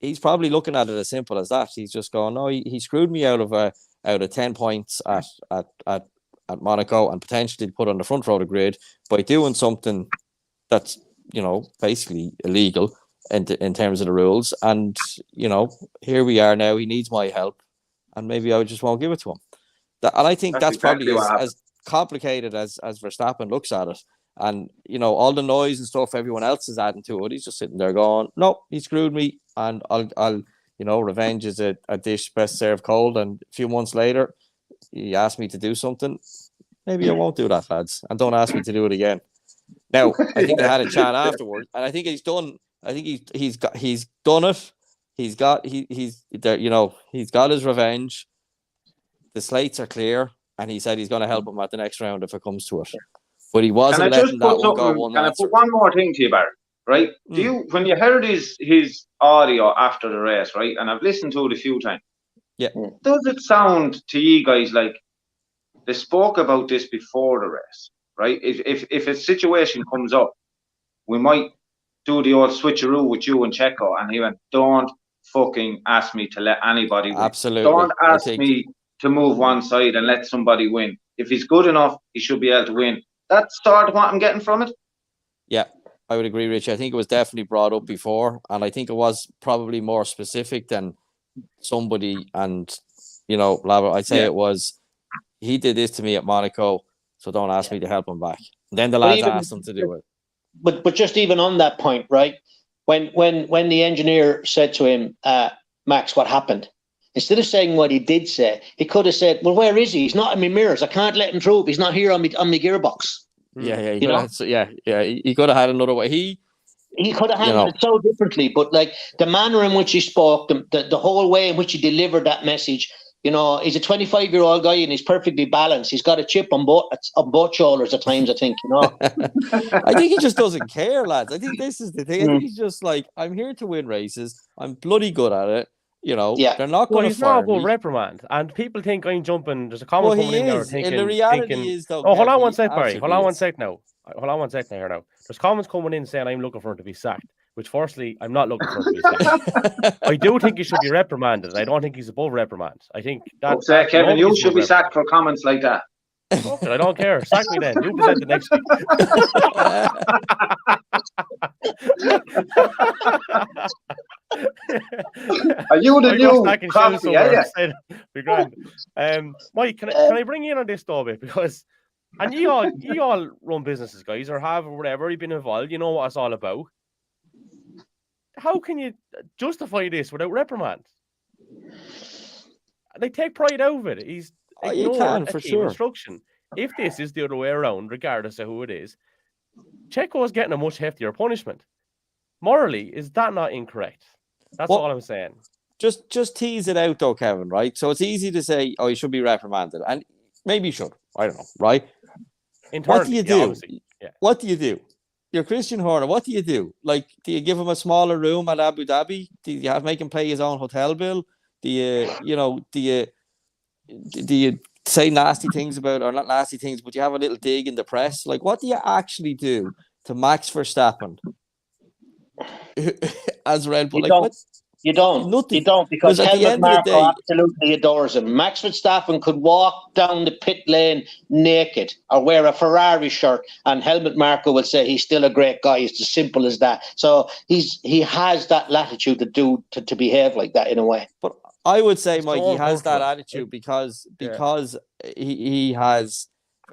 he's probably looking at it as simple as that. He's just going, no, he screwed me out of 10 points at Monaco, and potentially put on the front row of the grid by doing something that's, you know, basically illegal in terms of the rules. And, you know, here we are now. He needs my help, and maybe I just won't give it to him. And I think that's exactly probably as complicated as Verstappen looks at it. And, you know, all the noise and stuff everyone else is adding to it, he's just sitting there going, no, he screwed me, and I'll you know, revenge is a dish best served cold. And a few months later, he asked me to do something. Maybe I won't do that, lads, and don't ask me to do it again. Now, I think they had a chat afterwards, and I think he's done. I think he's done it. He's there. You know, he's got his revenge. The slates are clear, and he said he's going to help him at the next round if it comes to it. But he wasn't letting that one go. Can I put one more thing to you, Barry? Right? Do you, when you heard his audio after the race, right? And I've listened to it a few times. Yeah. Does it sound to you guys like they spoke about this before the race, right? If a situation comes up, we might do the old switcheroo with you and Checo, and he went, don't fucking ask me to let anybody win. Absolutely. Don't ask me to move one side and let somebody win. If he's good enough, he should be able to win. That's sort of what I'm getting from it. Yeah, I would agree, Rich. I think it was definitely brought up before, and I think it was probably more specific than somebody. And, you know, I'd say it was, he did this to me at Monaco, so don't ask me to help him back. And then the But lads even- asked him to do it. But just even on that point, right? When the engineer said to him, Max, what happened? Instead of saying what he did say, he could have said, well, where is he? He's not in my mirrors. I can't let him through. He's not here on my gearbox. Yeah, You he could have had another way. He could have handled it so differently, but like the manner in which he spoke, the whole way in which he delivered that message, he's a 25-year-old guy and he's perfectly balanced. He's got a chip on both shoulders at times, I think, I think he just doesn't care, lads. I think this is the thing. I think he's just like, I'm here to win races. I'm bloody good at it. They're not going to he's not fire about me. reprimand, and people think I'm jumping. There's a comment coming in there thinking. And the reality is, though. Oh, hold on Kev, one sec, Barry. Hold on absolutely one is. sec now. Hold on one sec here now. There's comments coming in saying I'm looking for him to be sacked. Which, firstly, I'm not looking for him to be sacked. I do think he should be reprimanded. I don't think he's above reprimand. I think that. Kevin, you nobody's should be above sacked for comments like that. reprimand. Okay, I don't care. Sack me then. You present it next week. Are you the new coffee? Yeah. Be grand. Mike, can I bring you in on this though a bit, because you all run businesses, guys, or have or whatever. You've been involved. You know what it's all about. How can you justify this without reprimand? They take pride out of it. He's ignored a team instruction. If this is the other way around, regardless of who it is, Checo's getting a much heftier punishment. Morally, is that not incorrect? That's all I'm saying. Just tease it out, though, Kevin, right? So it's easy to say, oh, he should be reprimanded. And maybe he should. I don't know, right? What do you do? Yeah. What do you do? You're Christian Horner. What do you do? Like, do you give him a smaller room at Abu Dhabi? Do you make him pay his own hotel bill? Do you say nasty things about, or not nasty things, but you have a little dig in the press? Like, what do you actually do to Max Verstappen as Red Bull? You don't. Nothing. You don't, because at the Helmut end of the Marko day, absolutely adores him. Max Verstappen could walk down the pit lane naked or wear a Ferrari shirt, and Helmut Marko would say he's still a great guy. It's as simple as that. So he has that latitude to behave like that in a way. But I would say, Mike, so he has that uncomfortable. attitude because he has,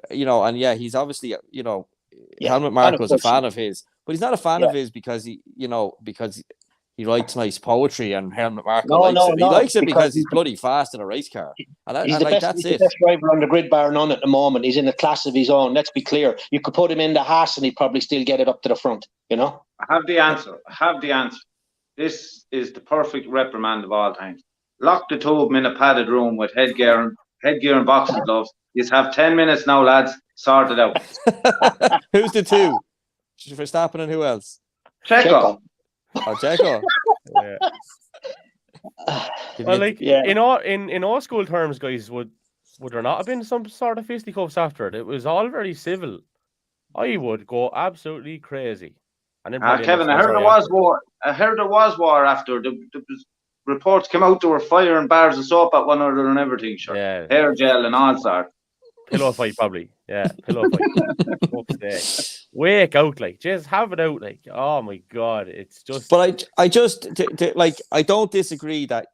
and yeah, he's obviously, Helmut Marko is a fan of his, but he's not a fan of his because because he writes nice poetry, and Helmut Marko likes it. He likes it because he's bloody fast in a race car. He's the best driver on the grid bar none at the moment. He's in a class of his own. Let's be clear. You could put him in the Haas and he'd probably still get it up to the front, I have the answer. This is the perfect reprimand of all times. Lock the two of them in a padded room with headgear and boxing gloves. You have 10 minutes now, lads. Sort it out. Who's the two? Verstappen and who else? Checo. Oh, Checo. Well, in old school terms, guys, would there not have been some sort of fisticuffs after it? It was all very civil. I would go absolutely crazy. And then Kevin, I heard there was war. I heard there was war after. The reports came out. There were firing bars of soap at one another and everything. Sure. Yeah. Hair gel and all sorts. Pillow fight, probably. Yeah, pillow fight. Wake out, just have it out, oh my god, it's just. But I just I don't disagree that,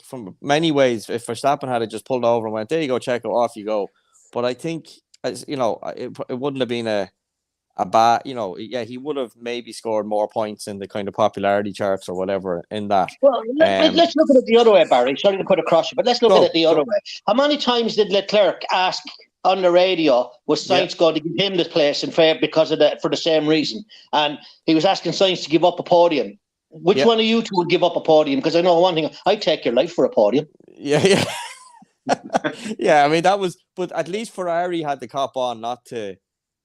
from many ways, if Verstappen had just pulled over and went, there you go, Checo, off you go. But I think, it wouldn't have been a bad, he would have maybe scored more points in the kind of popularity charts or whatever in that. Well, let's look at it the other way, Barry. Sorry to put across you, but let's look at it the other way. How many times did Leclerc ask on the radio, was Sainz going to give him the place in fair for the same reason? And he was asking Sainz to give up a podium. Which one of you two would give up a podium? Because I know one thing, I'd take your life for a podium. Yeah. Yeah, I mean, that was, but at least Ferrari had the cop on not to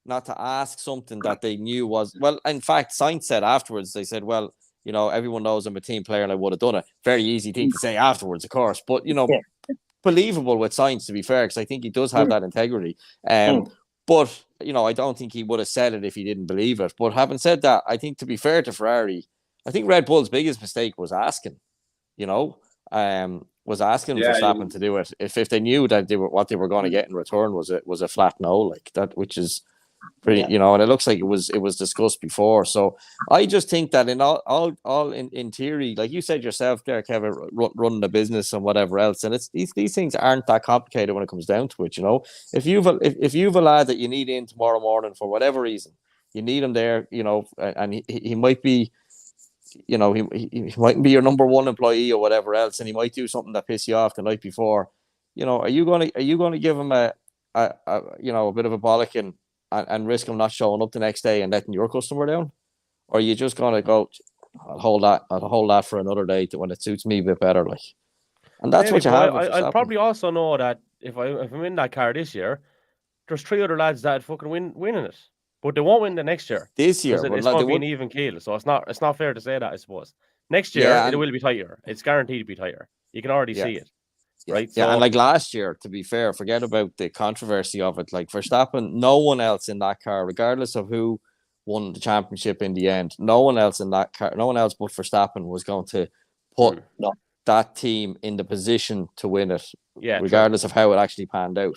ask something that they knew was, well, in fact, Sainz said afterwards, they said, well, everyone knows I'm a team player and I would have done it. Very easy thing to say afterwards, of course, but, believable with Sainz, to be fair, because I think he does have that integrity. But, I don't think he would have said it if he didn't believe it. But having said that, I think, to be fair to Ferrari, I think Red Bull's biggest mistake was asking, Verstappen to do it. If they knew that what they were going to get in return was a flat no, like that, which is pretty, Yeah. you know, and it looks like it was discussed before. So I just think that in all in theory, like you said yourself there, Kevin, running a business and whatever else, and it's these things aren't that complicated when it comes down to it. You know, if you've a lad that you need in tomorrow morning for whatever reason, you need him there, you know, and he might be, you know, he might be your number one employee or whatever else, and he might do something that piss you off the night before. You know, are you gonna give him a you know, a bit of a bollocking and risk him not showing up the next day and letting your customer down? Or are you just gonna go, I'll hold that for another day when it suits me a bit better, like? And that's Maybe, what you but have. I'll probably also know that if I'm in that car this year, there's 3 other lads that fucking winning it, but they won't win the next year. This year, It's well, going they to be an would, even keel, so it's not fair to say that, I suppose. Next year yeah, it will be tighter. It's guaranteed to be tighter. You can already yeah. see it, Yeah, right? yeah, So and like last year, to be fair, forget about the controversy of it. Like Verstappen, no one else in that car, regardless of who won the championship in the end, no one else in that car, no one else but Verstappen was going to put No. that team in the position to win it, yeah, regardless of how it actually panned out.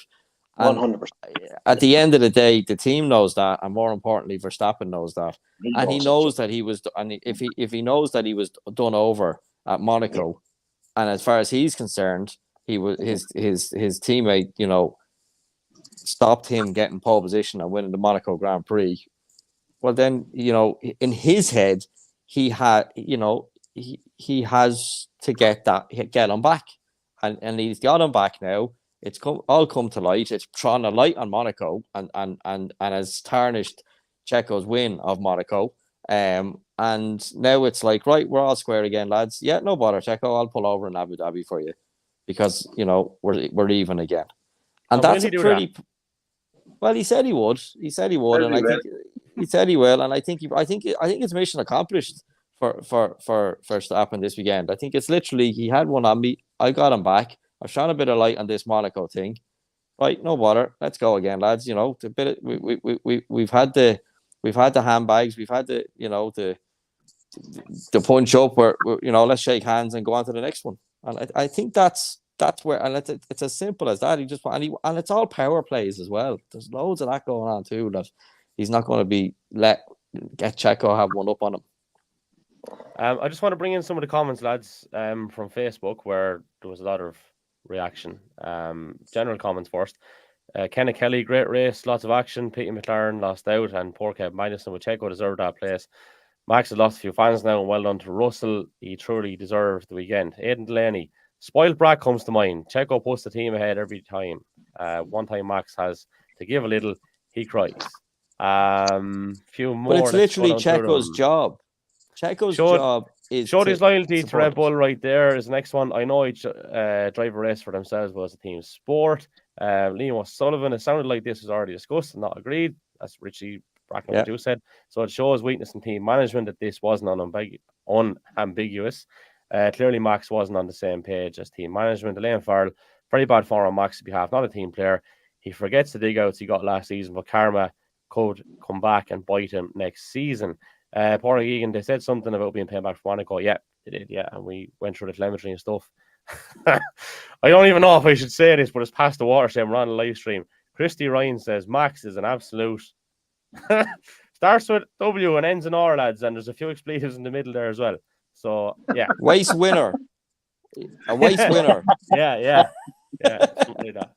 And 100%. at the end of the day, the team knows that, and more importantly, Verstappen knows that, and he knows that he was, and if he knows that he was done over at Monaco, and as far as he's concerned, he was his teammate, you know, stopped him getting pole position and winning the Monaco Grand Prix. Well, then, you know, in his head, he had, you know, he has to get him back, and he's got him back now. It's all come to light. It's thrown a light on Monaco and has tarnished Checo's win of Monaco. And now it's like, right, we're all square again, lads. Yeah, no bother, Checo. I'll pull over in Abu Dhabi for you because, you know, we're even again. And that's a pretty. Well, he said he would. He said he would, and I think he said he will. And I think it's mission accomplished for Verstappen this weekend. I think it's literally he had one on me. I got him back. I've shone a bit of light on this Monaco thing. Right, no bother. Let's go again, lads. You know, we've had the handbags. We've had the, you know, the punch up where, you know, let's shake hands and go on to the next one. And I think that's where, and it's as simple as that. And it's all power plays as well. There's loads of that going on too. That he's not going to be get Checo have one up on him. I just want to bring in some of the comments, lads, from Facebook, where there was a lot of reaction. General comments first. Kenna Kelly, great race, lots of action. Pete McLaren lost out, and poor Kev Magnussen with Checo deserved that place. Max has lost a few fans now, and well done to Russell. He truly deserved the weekend. Aidan Delaney, spoiled brat comes to mind. Checo puts the team ahead every time. One time Max has to give a little, he cries. Few more. But it's literally Checo's job. Checo's job is showed his loyalty to Red Bull it. right there. Is the next one. I know each drive a race for themselves was a team sport. Liam O'Sullivan, it sounded like this was already discussed and not agreed. That's Richie Bracken, what you said. So it shows weakness in team management that this wasn't unambiguous. Clearly, Max wasn't on the same page as team management. Elaine Farrell, very bad form on Max's behalf, not a team player. He forgets the dig-outs he got last season, but karma could come back and bite him next season. Poor Egan, they said something about being paid back from Monaco. Yeah, they did, yeah. And we went through the telemetry and stuff. I don't even know if I should say this, but it's past the watershed. We're on the live stream. Christy Ryan says Max is an absolute starts with W and ends in R, lads, and there's a few expletives in the middle there as well. So yeah. Waste winner. A waste winner. Yeah. Something like that.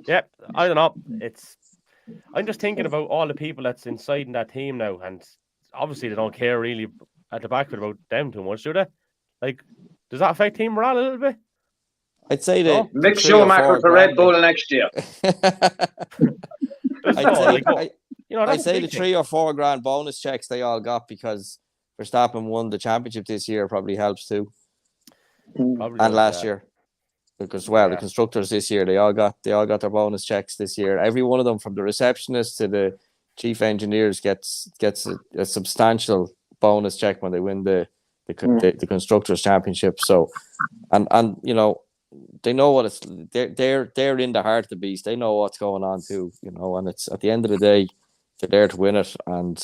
Yeah, I don't know. I'm just thinking about all the people that's inside in that team now, and obviously they don't care really at the back about them too much, do they? Like, does that affect team morale a little bit? I'd say that Mick Schumacher for Red Bull next year. I'd say the 3 or 4 grand bonus checks they all got because Verstappen won the championship this year probably helps too. Probably and last year. Because the constructors this year they all got their bonus checks this year. Every one of them, from the receptionist to the chief engineers, gets a substantial bonus check when they win the constructors championship. So, and you know, they know what it's. They're in the heart of the beast. They know what's going on too. You know, and it's at the end of the day, they're there to win it. And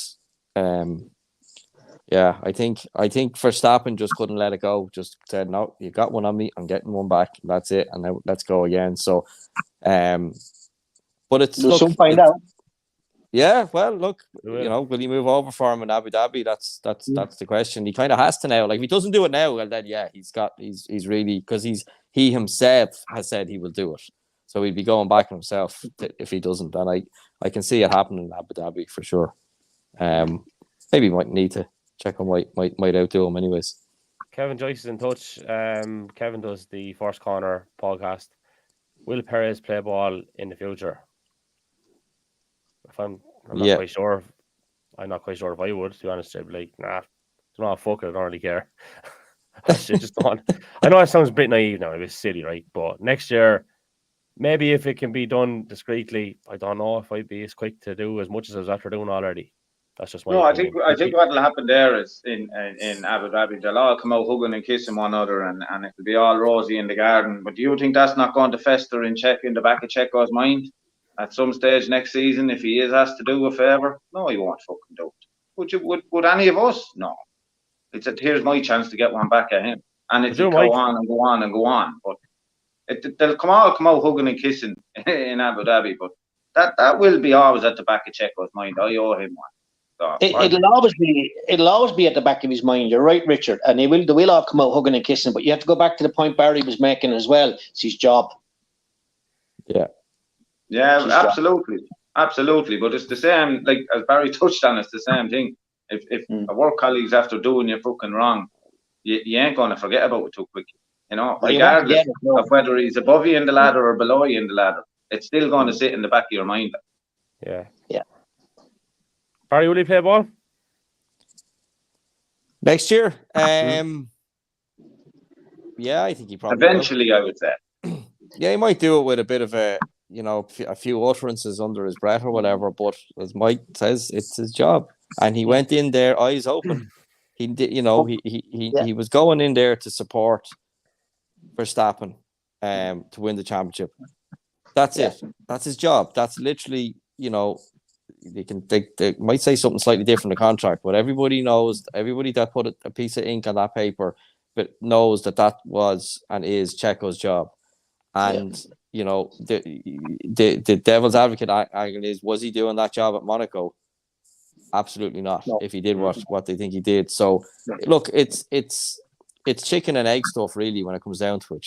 yeah, I think Verstappen just couldn't let it go. Just said, no, you got one on me. I'm getting one back. That's it. And now let's go again. So, but it's we'll soon find out. Yeah, well, look, Will. will he move over for him in Abu Dhabi? That's the question. He kind of has to now. Like, if he doesn't do it now, well, then yeah, he's really, because he himself has said he will do it, so he'd be going back on himself if he doesn't. And I can see it happening in Abu Dhabi for sure. Maybe he might need to check on might outdo him anyways. Kevin Joyce is in touch. Kevin does the First Corner podcast. Will Perez play ball in the future? If I'm not quite sure. I'm not quite sure if I would, to be honest. I'd be like, nah, fuck it, I don't really care. I just don't. I know it sounds a bit naive now, it was silly, right? But next year, maybe if it can be done discreetly, I don't know if I'd be as quick to do as much as I was after doing already. That's just my opinion. I think what will happen there is in Abu Dhabi, they'll all come out hugging and kissing one another, and it'll be all rosy in the garden. But do you think that's not going to fester in the back of Checo's mind at some stage next season if he is asked to do a favour? No, he won't fucking do it. Would any of us? No. Here's my chance to get one back at him, and it'll go on and go on and go on. But they'll all come out hugging and kissing in Abu Dhabi. But that will be always at the back of Checo's mind. I owe him one. It'll always be at the back of his mind. You're right, Richard, and they will all come out hugging and kissing. But you have to go back to the point Barry was making as well. It's his job. Yeah, absolutely. But it's the same. Like as Barry touched on, it's the same thing. If a work colleague's after doing you fucking wrong, you ain't going to forget about it too quickly. Regardless of whether he's above you in the ladder or below you in the ladder, it's still going to sit in the back of your mind. Yeah. Barry, will he play ball next year? Yeah, I think he probably eventually will. I would say. Yeah, he might do it with a bit of a few utterances under his breath or whatever. But as Mike says, it's his job, and he went in there eyes open. He did, he was going in there to support Verstappen, to win the championship. That's it. That's his job. That's literally, They might say something slightly different in the contract, but everybody knows, everybody that put a piece of ink on that paper, but knows that was and is Checo's job. And the devil's advocate angle is, was he doing that job at Monaco? Absolutely not. No. If he did what they think he did, so look, it's chicken and egg stuff really when it comes down to it.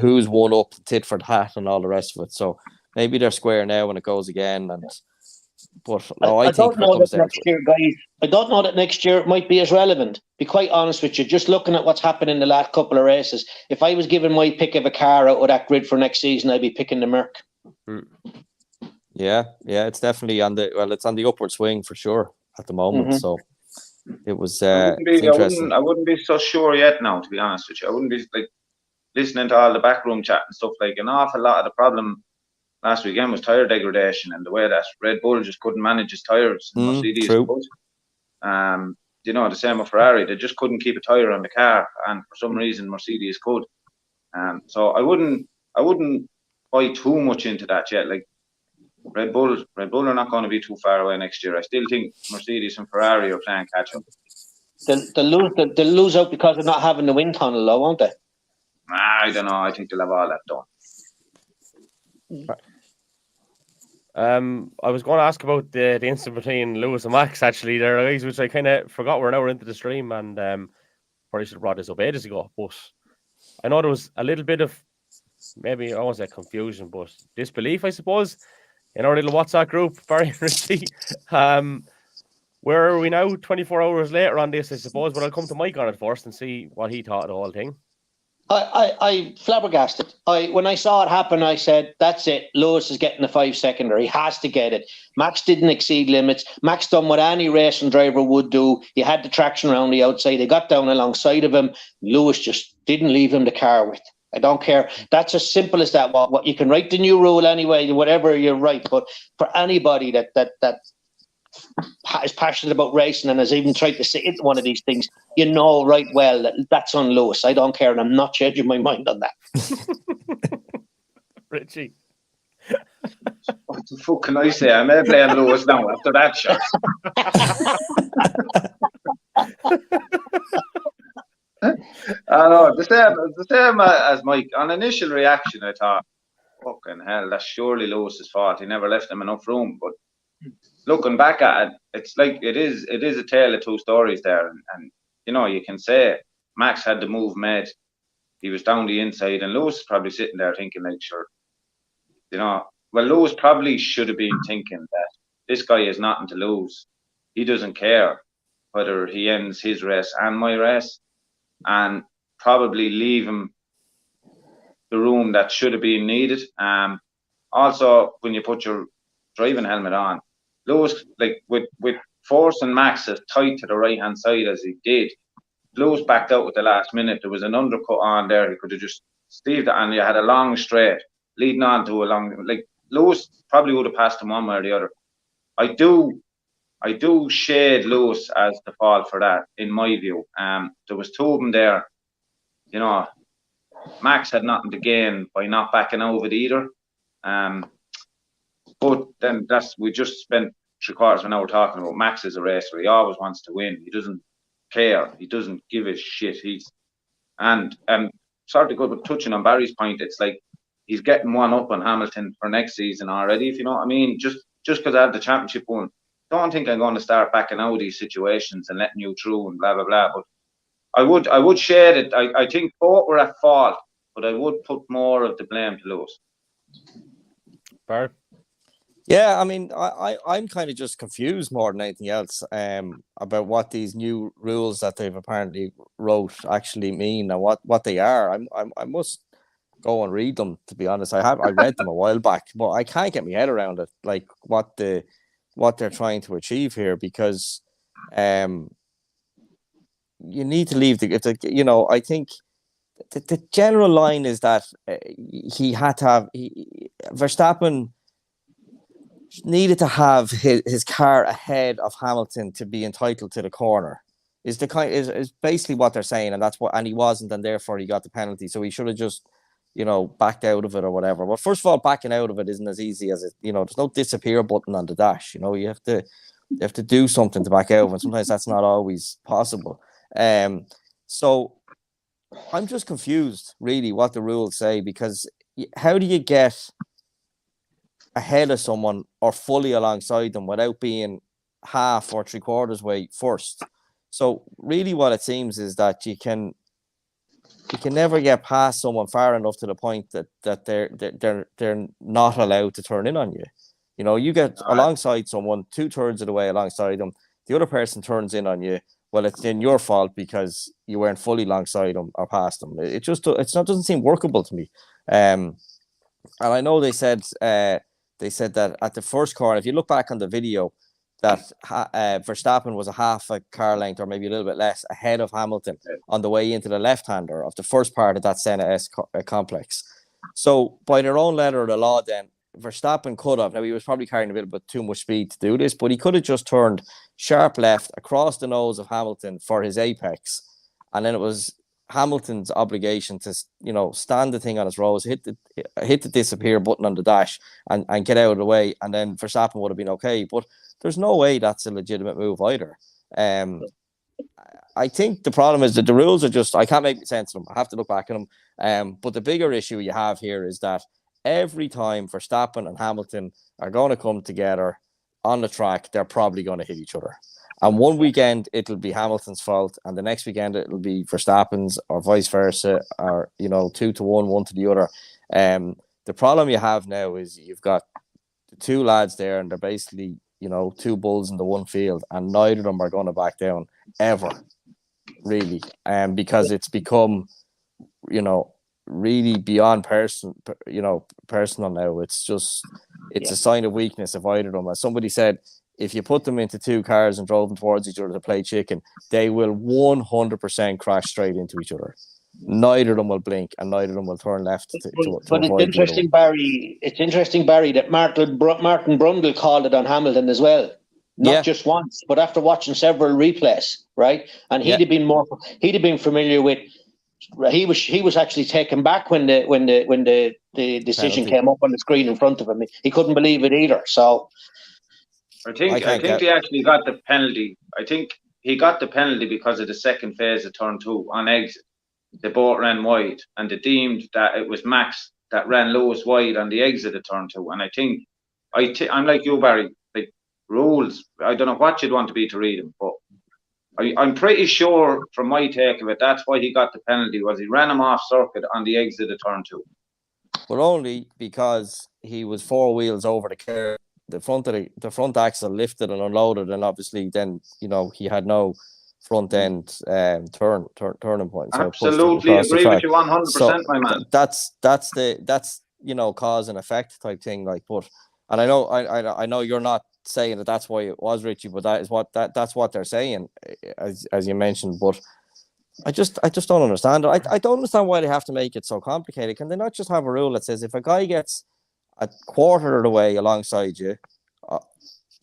Who's won up tit for tat and all the rest of it. So. Maybe they're square now when it goes again, but no, I think don't know that next year, guys. I don't know that next year it might be as relevant. Be quite honest with you. Just looking at what's happened in the last couple of races, if I was given my pick of a car out of that grid for next season, I'd be picking the Merc. Yeah, it's definitely it's on the upward swing for sure at the moment. So it was. Interesting. I wouldn't be so sure yet now, to be honest with you. I wouldn't be like listening to all the backroom chat and stuff. Like an awful lot of the problem last weekend was tyre degradation and the way that Red Bull just couldn't manage his tyres. Mercedes could. The same with Ferrari. They just couldn't keep a tyre on the car, and for some reason Mercedes could. So I wouldn't buy too much into that yet. Like Red Bull are not going to be too far away next year. I still think Mercedes and Ferrari are playing catch up. They'll lose out because of not having the wind tunnel, though, won't they? I don't know. I think they'll have all that done. I was going to ask about the incident between Lewis and Max actually there, guys, which I kind of forgot we're now into the stream, and probably should have brought this up ages ago. But I know there was a little bit of, maybe I won't say confusion, but disbelief, I suppose, in our little WhatsApp group, Barry and Richie. Where are we now? 24 hours later on this, I suppose, but I'll come to Mike on it first and see what he thought of the whole thing. I flabbergasted. When I saw it happen, I said, that's it. Lewis is getting the 5-seconder. He has to get it. Max didn't exceed limits. Max done what any racing driver would do. He had the traction around the outside. They got down alongside of him. Lewis just didn't leave him the car with. I don't care. That's as simple as that. What you can write the new rule anyway, whatever you're right. But for anybody that is passionate about racing and has even tried to sit into one of these things, right well that's on Lewis. I don't care, and I'm not changing my mind on that. Richie, what the fuck can I say? I may blame Lewis now after that shot. I know the same as Mike. On initial reaction, I thought, fucking hell, that's surely Lewis's fault. He never left him enough room. But looking back at it, it's like it is a tale of two stories there. And you know, you can say Max had the move made. He was down the inside, and Lewis is probably sitting there thinking, like, sure, you know, well, Lewis probably should have been thinking that this guy has nothing to lose. He doesn't care whether he ends his race and my race, and probably leave him the room that should have been needed. Also, when you put your driving helmet on, Lewis, like with forcing Max as tight to the right hand side as he did, Lewis backed out at the last minute. There was an undercut on there. He could have just steved it, and you had a long straight leading on to a long. Like Lewis probably would have passed him one way or the other. I do shade Lewis as the fault for that, in my view. There was two of them there. You know, Max had nothing to gain by not backing out of it either. But then we just spent 3/4 of an hour talking about Max as a racer. He always wants to win. He doesn't care. He doesn't give a shit. And sort of good with touching on Barry's point. It's like he's getting one up on Hamilton for next season already. If you know what I mean. Just because I have the championship won, don't think I'm going to start backing out of these situations and letting you through and blah blah blah. But I would share it. I think both were at fault, but I would put more of the blame to Lewis. Bar? Yeah, I mean, I'm kind of just confused more than anything else about what these new rules that they've apparently wrote actually mean and what they are. I must go and read them, to be honest. I read them a while back, but I can't get my head around it, like what they're trying to achieve here, because you need to leave I think the general line is that he had to have Verstappen needed to have his car ahead of Hamilton to be entitled to the corner. Is basically what they're saying, and he wasn't, and therefore he got the penalty. So he should have just backed out of it or whatever. But first of all, backing out of it isn't as easy as it. There's no disappear button on the dash. You have to do something to back out, and sometimes that's not always possible. So I'm just confused, really, what the rules say, because how do you get ahead of someone or fully alongside them without being half or 3/4 way first? So really what it seems is that you can never get past someone far enough to the point that they're not allowed to turn in on you. You get alongside someone 2/3 of the way alongside them, the other person turns in on you. Well, it's then your fault because you weren't fully alongside them or past them. It doesn't seem workable to me. And I know they said that at the first corner, if you look back on the video, that Verstappen was a half a car length or maybe a little bit less ahead of Hamilton on the way into the left-hander of the first part of that Senna S complex. So by their own letter of the law, then Verstappen could have. Now he was probably carrying a little bit too much speed to do this, but he could have just turned sharp left across the nose of Hamilton for his apex, and then it was Hamilton's obligation to stand the thing on his rose, hit the disappear button on the dash, and get out of the way, and then Verstappen would have been okay. But there's no way that's a legitimate move either. I think the problem is that the rules are just, I can't make sense of them. I have to look back at them. But the bigger issue you have here is that every time Verstappen and Hamilton are going to come together on the track, they're probably going to hit each other. And one weekend it'll be Hamilton's fault, and the next weekend it'll be Verstappen's, or vice versa, or 2-1, one to the other. The problem you have now is you've got the two lads there, and they're basically two bulls in the one field, and neither of them are going to back down ever, really. Because it's become really beyond personal now. It's a sign of weakness of either of them. As somebody said, if you put them into two cars and drove them towards each other to play chicken, they will 100% crash straight into each other. Neither of them will blink, and neither of them will turn left to but avoid it's interesting, Barry. It's interesting, Barry, that Martin Brundle called it on Hamilton as well. Not just once, but after watching several replays, right? And he'd have been familiar with. He was actually taken back when the decision came up on the screen in front of him. He couldn't believe it either. So I think he actually got the penalty. I think he got the penalty because of the second phase of turn 2 on exit. They both ran wide, and they deemed that it was Max that ran Lewis wide on the exit of turn 2. And I think I'm like you, Barry. Like rules, I don't know what you'd want to be to read them, but I'm pretty sure from my take of it, that's why he got the penalty. Was he ran him off circuit on the exit of turn 2. But only because he was 4 wheels over the car. The front axle lifted and unloaded, and obviously then he had no front end turning point. So absolutely agree with you 100%, my man. That's cause and effect type thing. Like, but and I know you're not saying that's why it was Richie, but that's what they're saying, as you mentioned. But I just don't understand it. I don't understand why they have to make it so complicated. Can they not just have a rule that says if a guy gets a quarter of the way alongside you,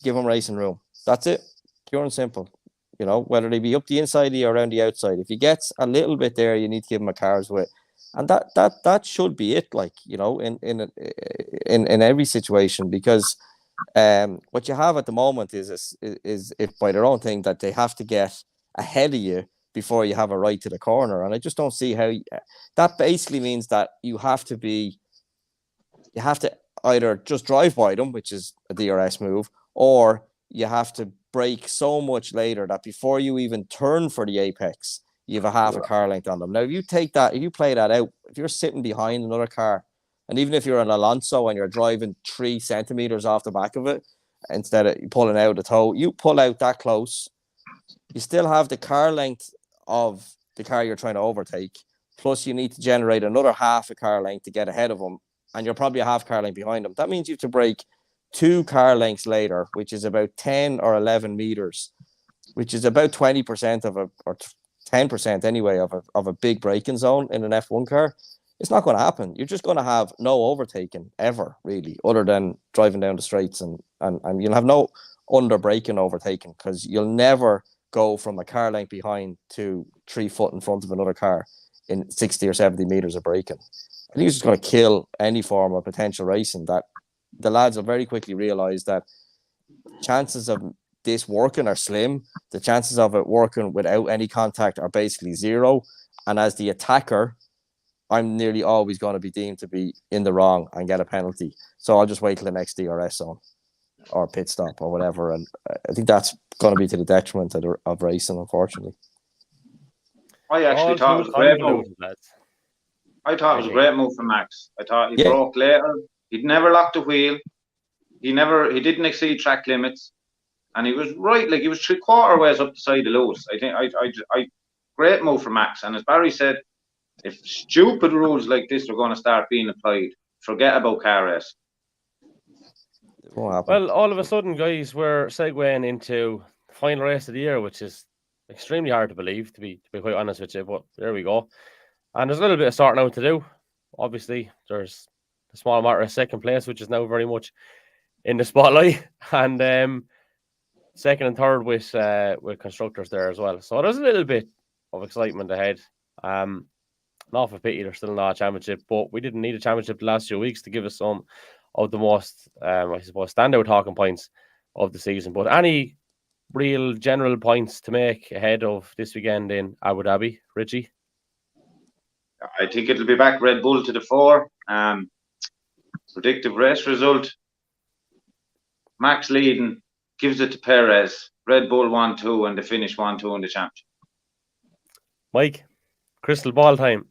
give him racing room? That's it, pure and simple. Whether they be up the inside or around the outside. If he gets a little bit there, you need to give him a car's width, and that should be it. Like in every situation, because what you have at the moment is if by their own thing that they have to get ahead of you before you have a right to the corner, and I just don't see how that basically means that you have to either just drive by them, which is a DRS move, or you have to brake so much later that before you even turn for the apex, you have a half a car length on them. Now, if you play that out, if you're sitting behind another car, and even if you're an Alonso and you're driving 3 centimeters off the back of it, instead of pulling out the toe, you pull out that close, you still have the car length of the car you're trying to overtake, plus you need to generate another half a car length to get ahead of them, and you're probably a half car length behind them. That means you have to brake 2 car lengths later, which is about 10 or 11 meters, which is about 20% or 10% anyway of a big braking zone in an F1 car. It's not going to happen. You're just going to have no overtaking ever, really, other than driving down the straights, and you'll have no under braking overtaking, because you'll never go from a car length behind to 3 foot in front of another car in 60 or 70 meters of braking. I think it's just going to kill any form of potential racing. That the lads will very quickly realize that chances of this working are slim. The chances of it working without any contact are basically zero. And as the attacker, I'm nearly always going to be deemed to be in the wrong and get a penalty. So I'll just wait till the next DRS zone or pit stop or whatever. And I think that's going to be to the detriment of racing, unfortunately. I actually thought it was a great move. I thought it was a great move from Max. I thought he broke later. He'd never locked the wheel. He didn't exceed track limits. And he was right, like he was 3/4 ways up the side of Lewis. I think great move from Max. And as Barry said, if stupid rules like this are going to start being applied, forget about car race. Well, all of a sudden, guys, we're segueing into the final race of the year, which is extremely hard to believe, to be quite honest with you. But there we go. And there's a little bit of starting out to do. Obviously, there's the small matter of second place, which is now very much in the spotlight, and second and third with constructors there as well. So there's a little bit of excitement ahead. Not for pity, there's still not a championship, but we didn't need a championship the last few weeks to give us some of the most, I suppose, standout talking points of the season. But any real general points to make ahead of this weekend in Abu Dhabi, Richie? I think it'll be back Red Bull to the fore. Predictive race result: Max leading, gives it to Perez. Red Bull 1-2, and the finish 1-2 in the championship. Mike, crystal ball time.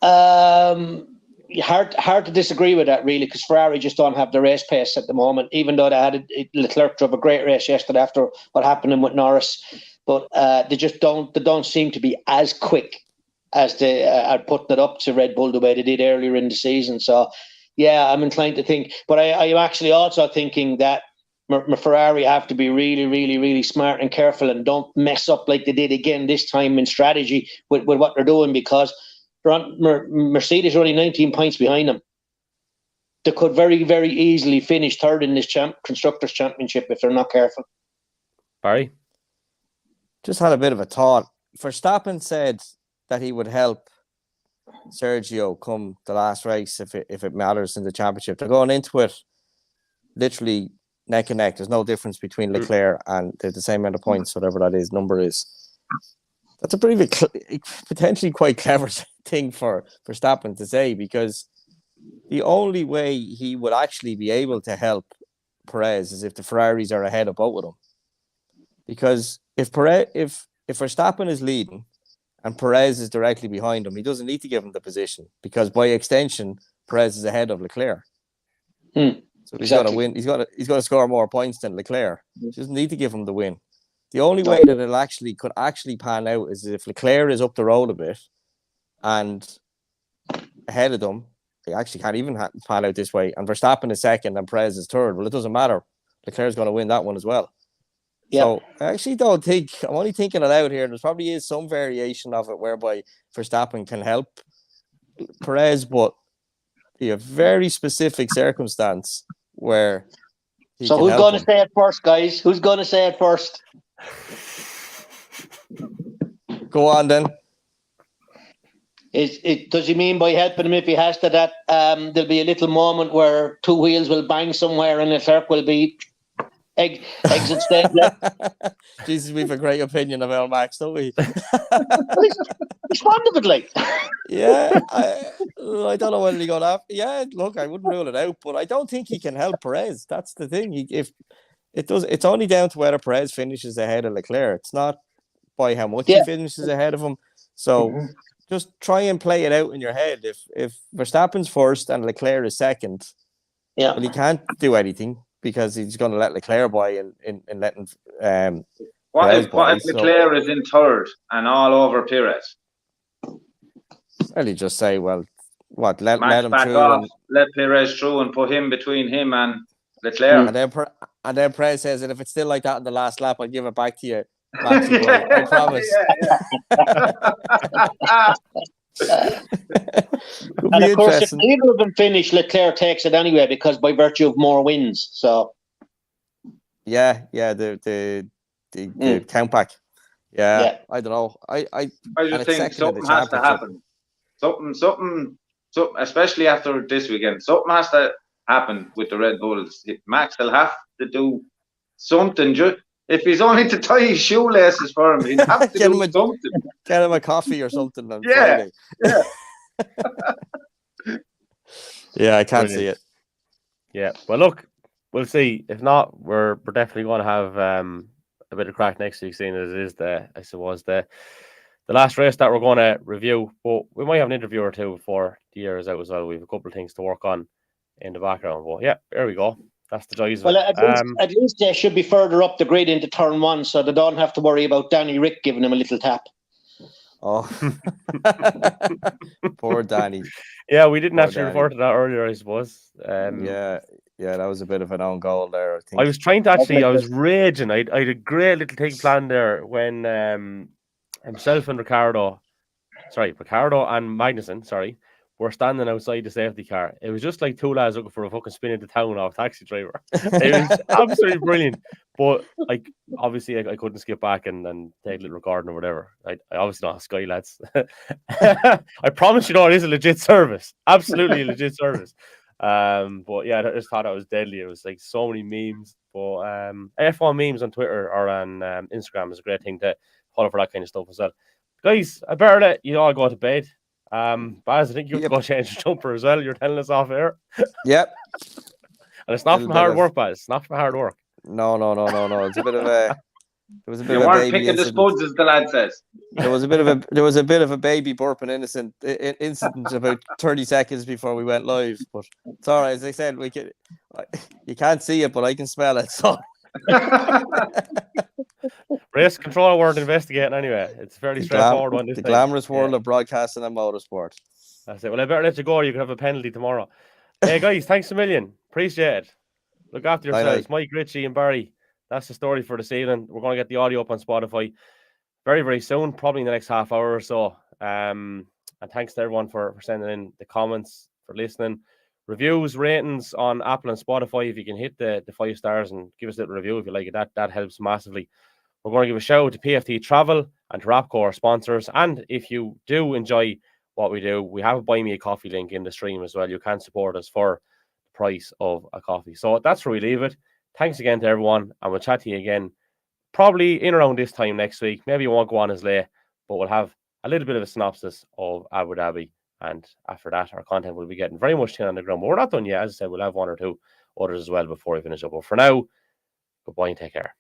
Hard to disagree with that, really, because Ferrari just don't have the race pace at the moment, even though they had Leclerc drove a great race yesterday after what happened with Norris. But they don't seem to be as quick as they are putting it up to Red Bull the way they did earlier in the season. So, yeah, I'm inclined to think. But I am actually also thinking that Ferrari have to be really, really, really smart and careful and don't mess up like they did again this time in strategy with what they're doing, because Mercedes are only 19 points behind them. They could very, very easily finish third in this Constructors' Championship if they're not careful. Barry? Just had a bit of a thought. Verstappen said that he would help Sergio come the last race if it matters in the championship. They're going into it literally neck and neck. There's no difference between Leclerc, and they're the same amount of points, whatever that is, number is. That's a pretty potentially quite clever thing for Verstappen to say, because the only way he would actually be able to help Perez is if the Ferraris are ahead of both of them. Because if Verstappen is leading and Perez is directly behind him, he doesn't need to give him the position, because by extension, Perez is ahead of Leclerc. So he's got to win. He's got to score more points than Leclerc. He doesn't need to give him the win. The only way that it could actually pan out is if Leclerc is up the road a bit and ahead of them. They actually can't even pan out this way. And Verstappen is second and Perez is third. Well, it doesn't matter. Leclerc's going to win that one as well. Yeah. So I actually don't think, I'm only thinking it out here. There probably is some variation of it whereby Verstappen can help Perez, but in a very specific circumstance where he So who's going to say it first, guys? Who's going to say it first? Go on then. Does he mean by helping him if he has to that there'll be a little moment where two wheels will bang somewhere and Leclerc will be exit stage left? Jesus, we have a great opinion of El Max, don't we? He's fond of it, like. Yeah, I don't know whether he got off. Yeah, look, I wouldn't rule it out, but I don't think he can help Perez. That's the thing. It's only down to whether Perez finishes ahead of Leclerc. It's not by how much he finishes ahead of him. So just try and play it out in your head. If Verstappen's first and Leclerc is second, well, he can't do anything because he's going to let Leclerc by and letting. What if Leclerc is in third and all over Perez? Well, you just say, well, what? Let him back through. Off, let Perez through and put him between him and Leclerc. And then Perez says that if it's still like that in the last lap, I'll give it back to you. Maxi boy, I promise. And of course, if neither of them finish, Leclerc takes it anyway because by virtue of more wins. So the count back. Yeah, I don't know. I just think something has to happen. Something, especially after this weekend, something has to happen with the Red Bulls. Max will have to do something. If he's only to tie his shoelaces for him, he'd have to do something. Get him a coffee or something on Friday. Yeah. Yeah, I can't see it. Yeah, well, look, we'll see. If not, we're definitely going to have a bit of crack next week, seeing as it is the last race that we're going to review. But we might have an interview or two before the year is out as well. We have a couple of things to work on in the background. But yeah, there we go. That's the joys of it. At least they should be further up the grid into turn one, so they don't have to worry about Danny Rick giving him a little tap. Oh, poor Danny. Yeah, we didn't actually refer to that earlier, I suppose. Yeah, that was a bit of an own goal there, I think. I was trying to I was raging. I had a great little thing planned there when himself and Ricardo and Magnussen, were standing outside the safety car. It was just like two lads looking for a fucking spin into town off taxi driver. It was absolutely brilliant. But like, obviously, I couldn't skip back and take a little recording or whatever. I obviously not Sky lads. I promise you, it is a legit service. Absolutely a legit service. But yeah, I just thought it was deadly. It was like so many memes. But F1 memes on Twitter or on Instagram is a great thing to follow for that kind of stuff as well. Guys, I better let you all go to bed. Baz, I think you have to go change your jumper as well. You're telling us off air. Yep. And it's not from hard work, Baz. It's not from hard work. No. It's a bit of a. There was a bit you of a weren't baby picking the spuds, as the lad says. There was a bit of a baby burping incident about 30 seconds before we went live, but it's all right. As I said, you can't see it, but I can smell it. So. Race control weren't investigating anyway. It's fairly straightforward one. The glamorous world of broadcasting and motorsport. That's it. Well, I better let you go. You can have a penalty tomorrow. Hey guys, thanks a million. Appreciate it. Look after yourselves. Mike, Richie, and Barry. That's the story for this evening. We're going to get the audio up on Spotify very, very soon, probably in the next half hour or so. And thanks to everyone for sending in the comments, for listening. Reviews, ratings on Apple and Spotify. If you can hit the 5 stars and give us a little review if you like it, that helps massively. We're going to give a shout out to PFT Travel and to Rapco, our sponsors. And if you do enjoy what we do, we have a Buy Me a Coffee link in the stream as well. You can support us for the price of a coffee. So that's where we leave it. Thanks again to everyone, and we'll chat to you again probably in around this time next week. Maybe it won't go on as late, but we'll have a little bit of a synopsis of Abu Dhabi And after that, our content will be getting very much thin on the ground. But we're not done yet. As I said, we'll have one or two others as well before we finish up. But for now, goodbye and take care.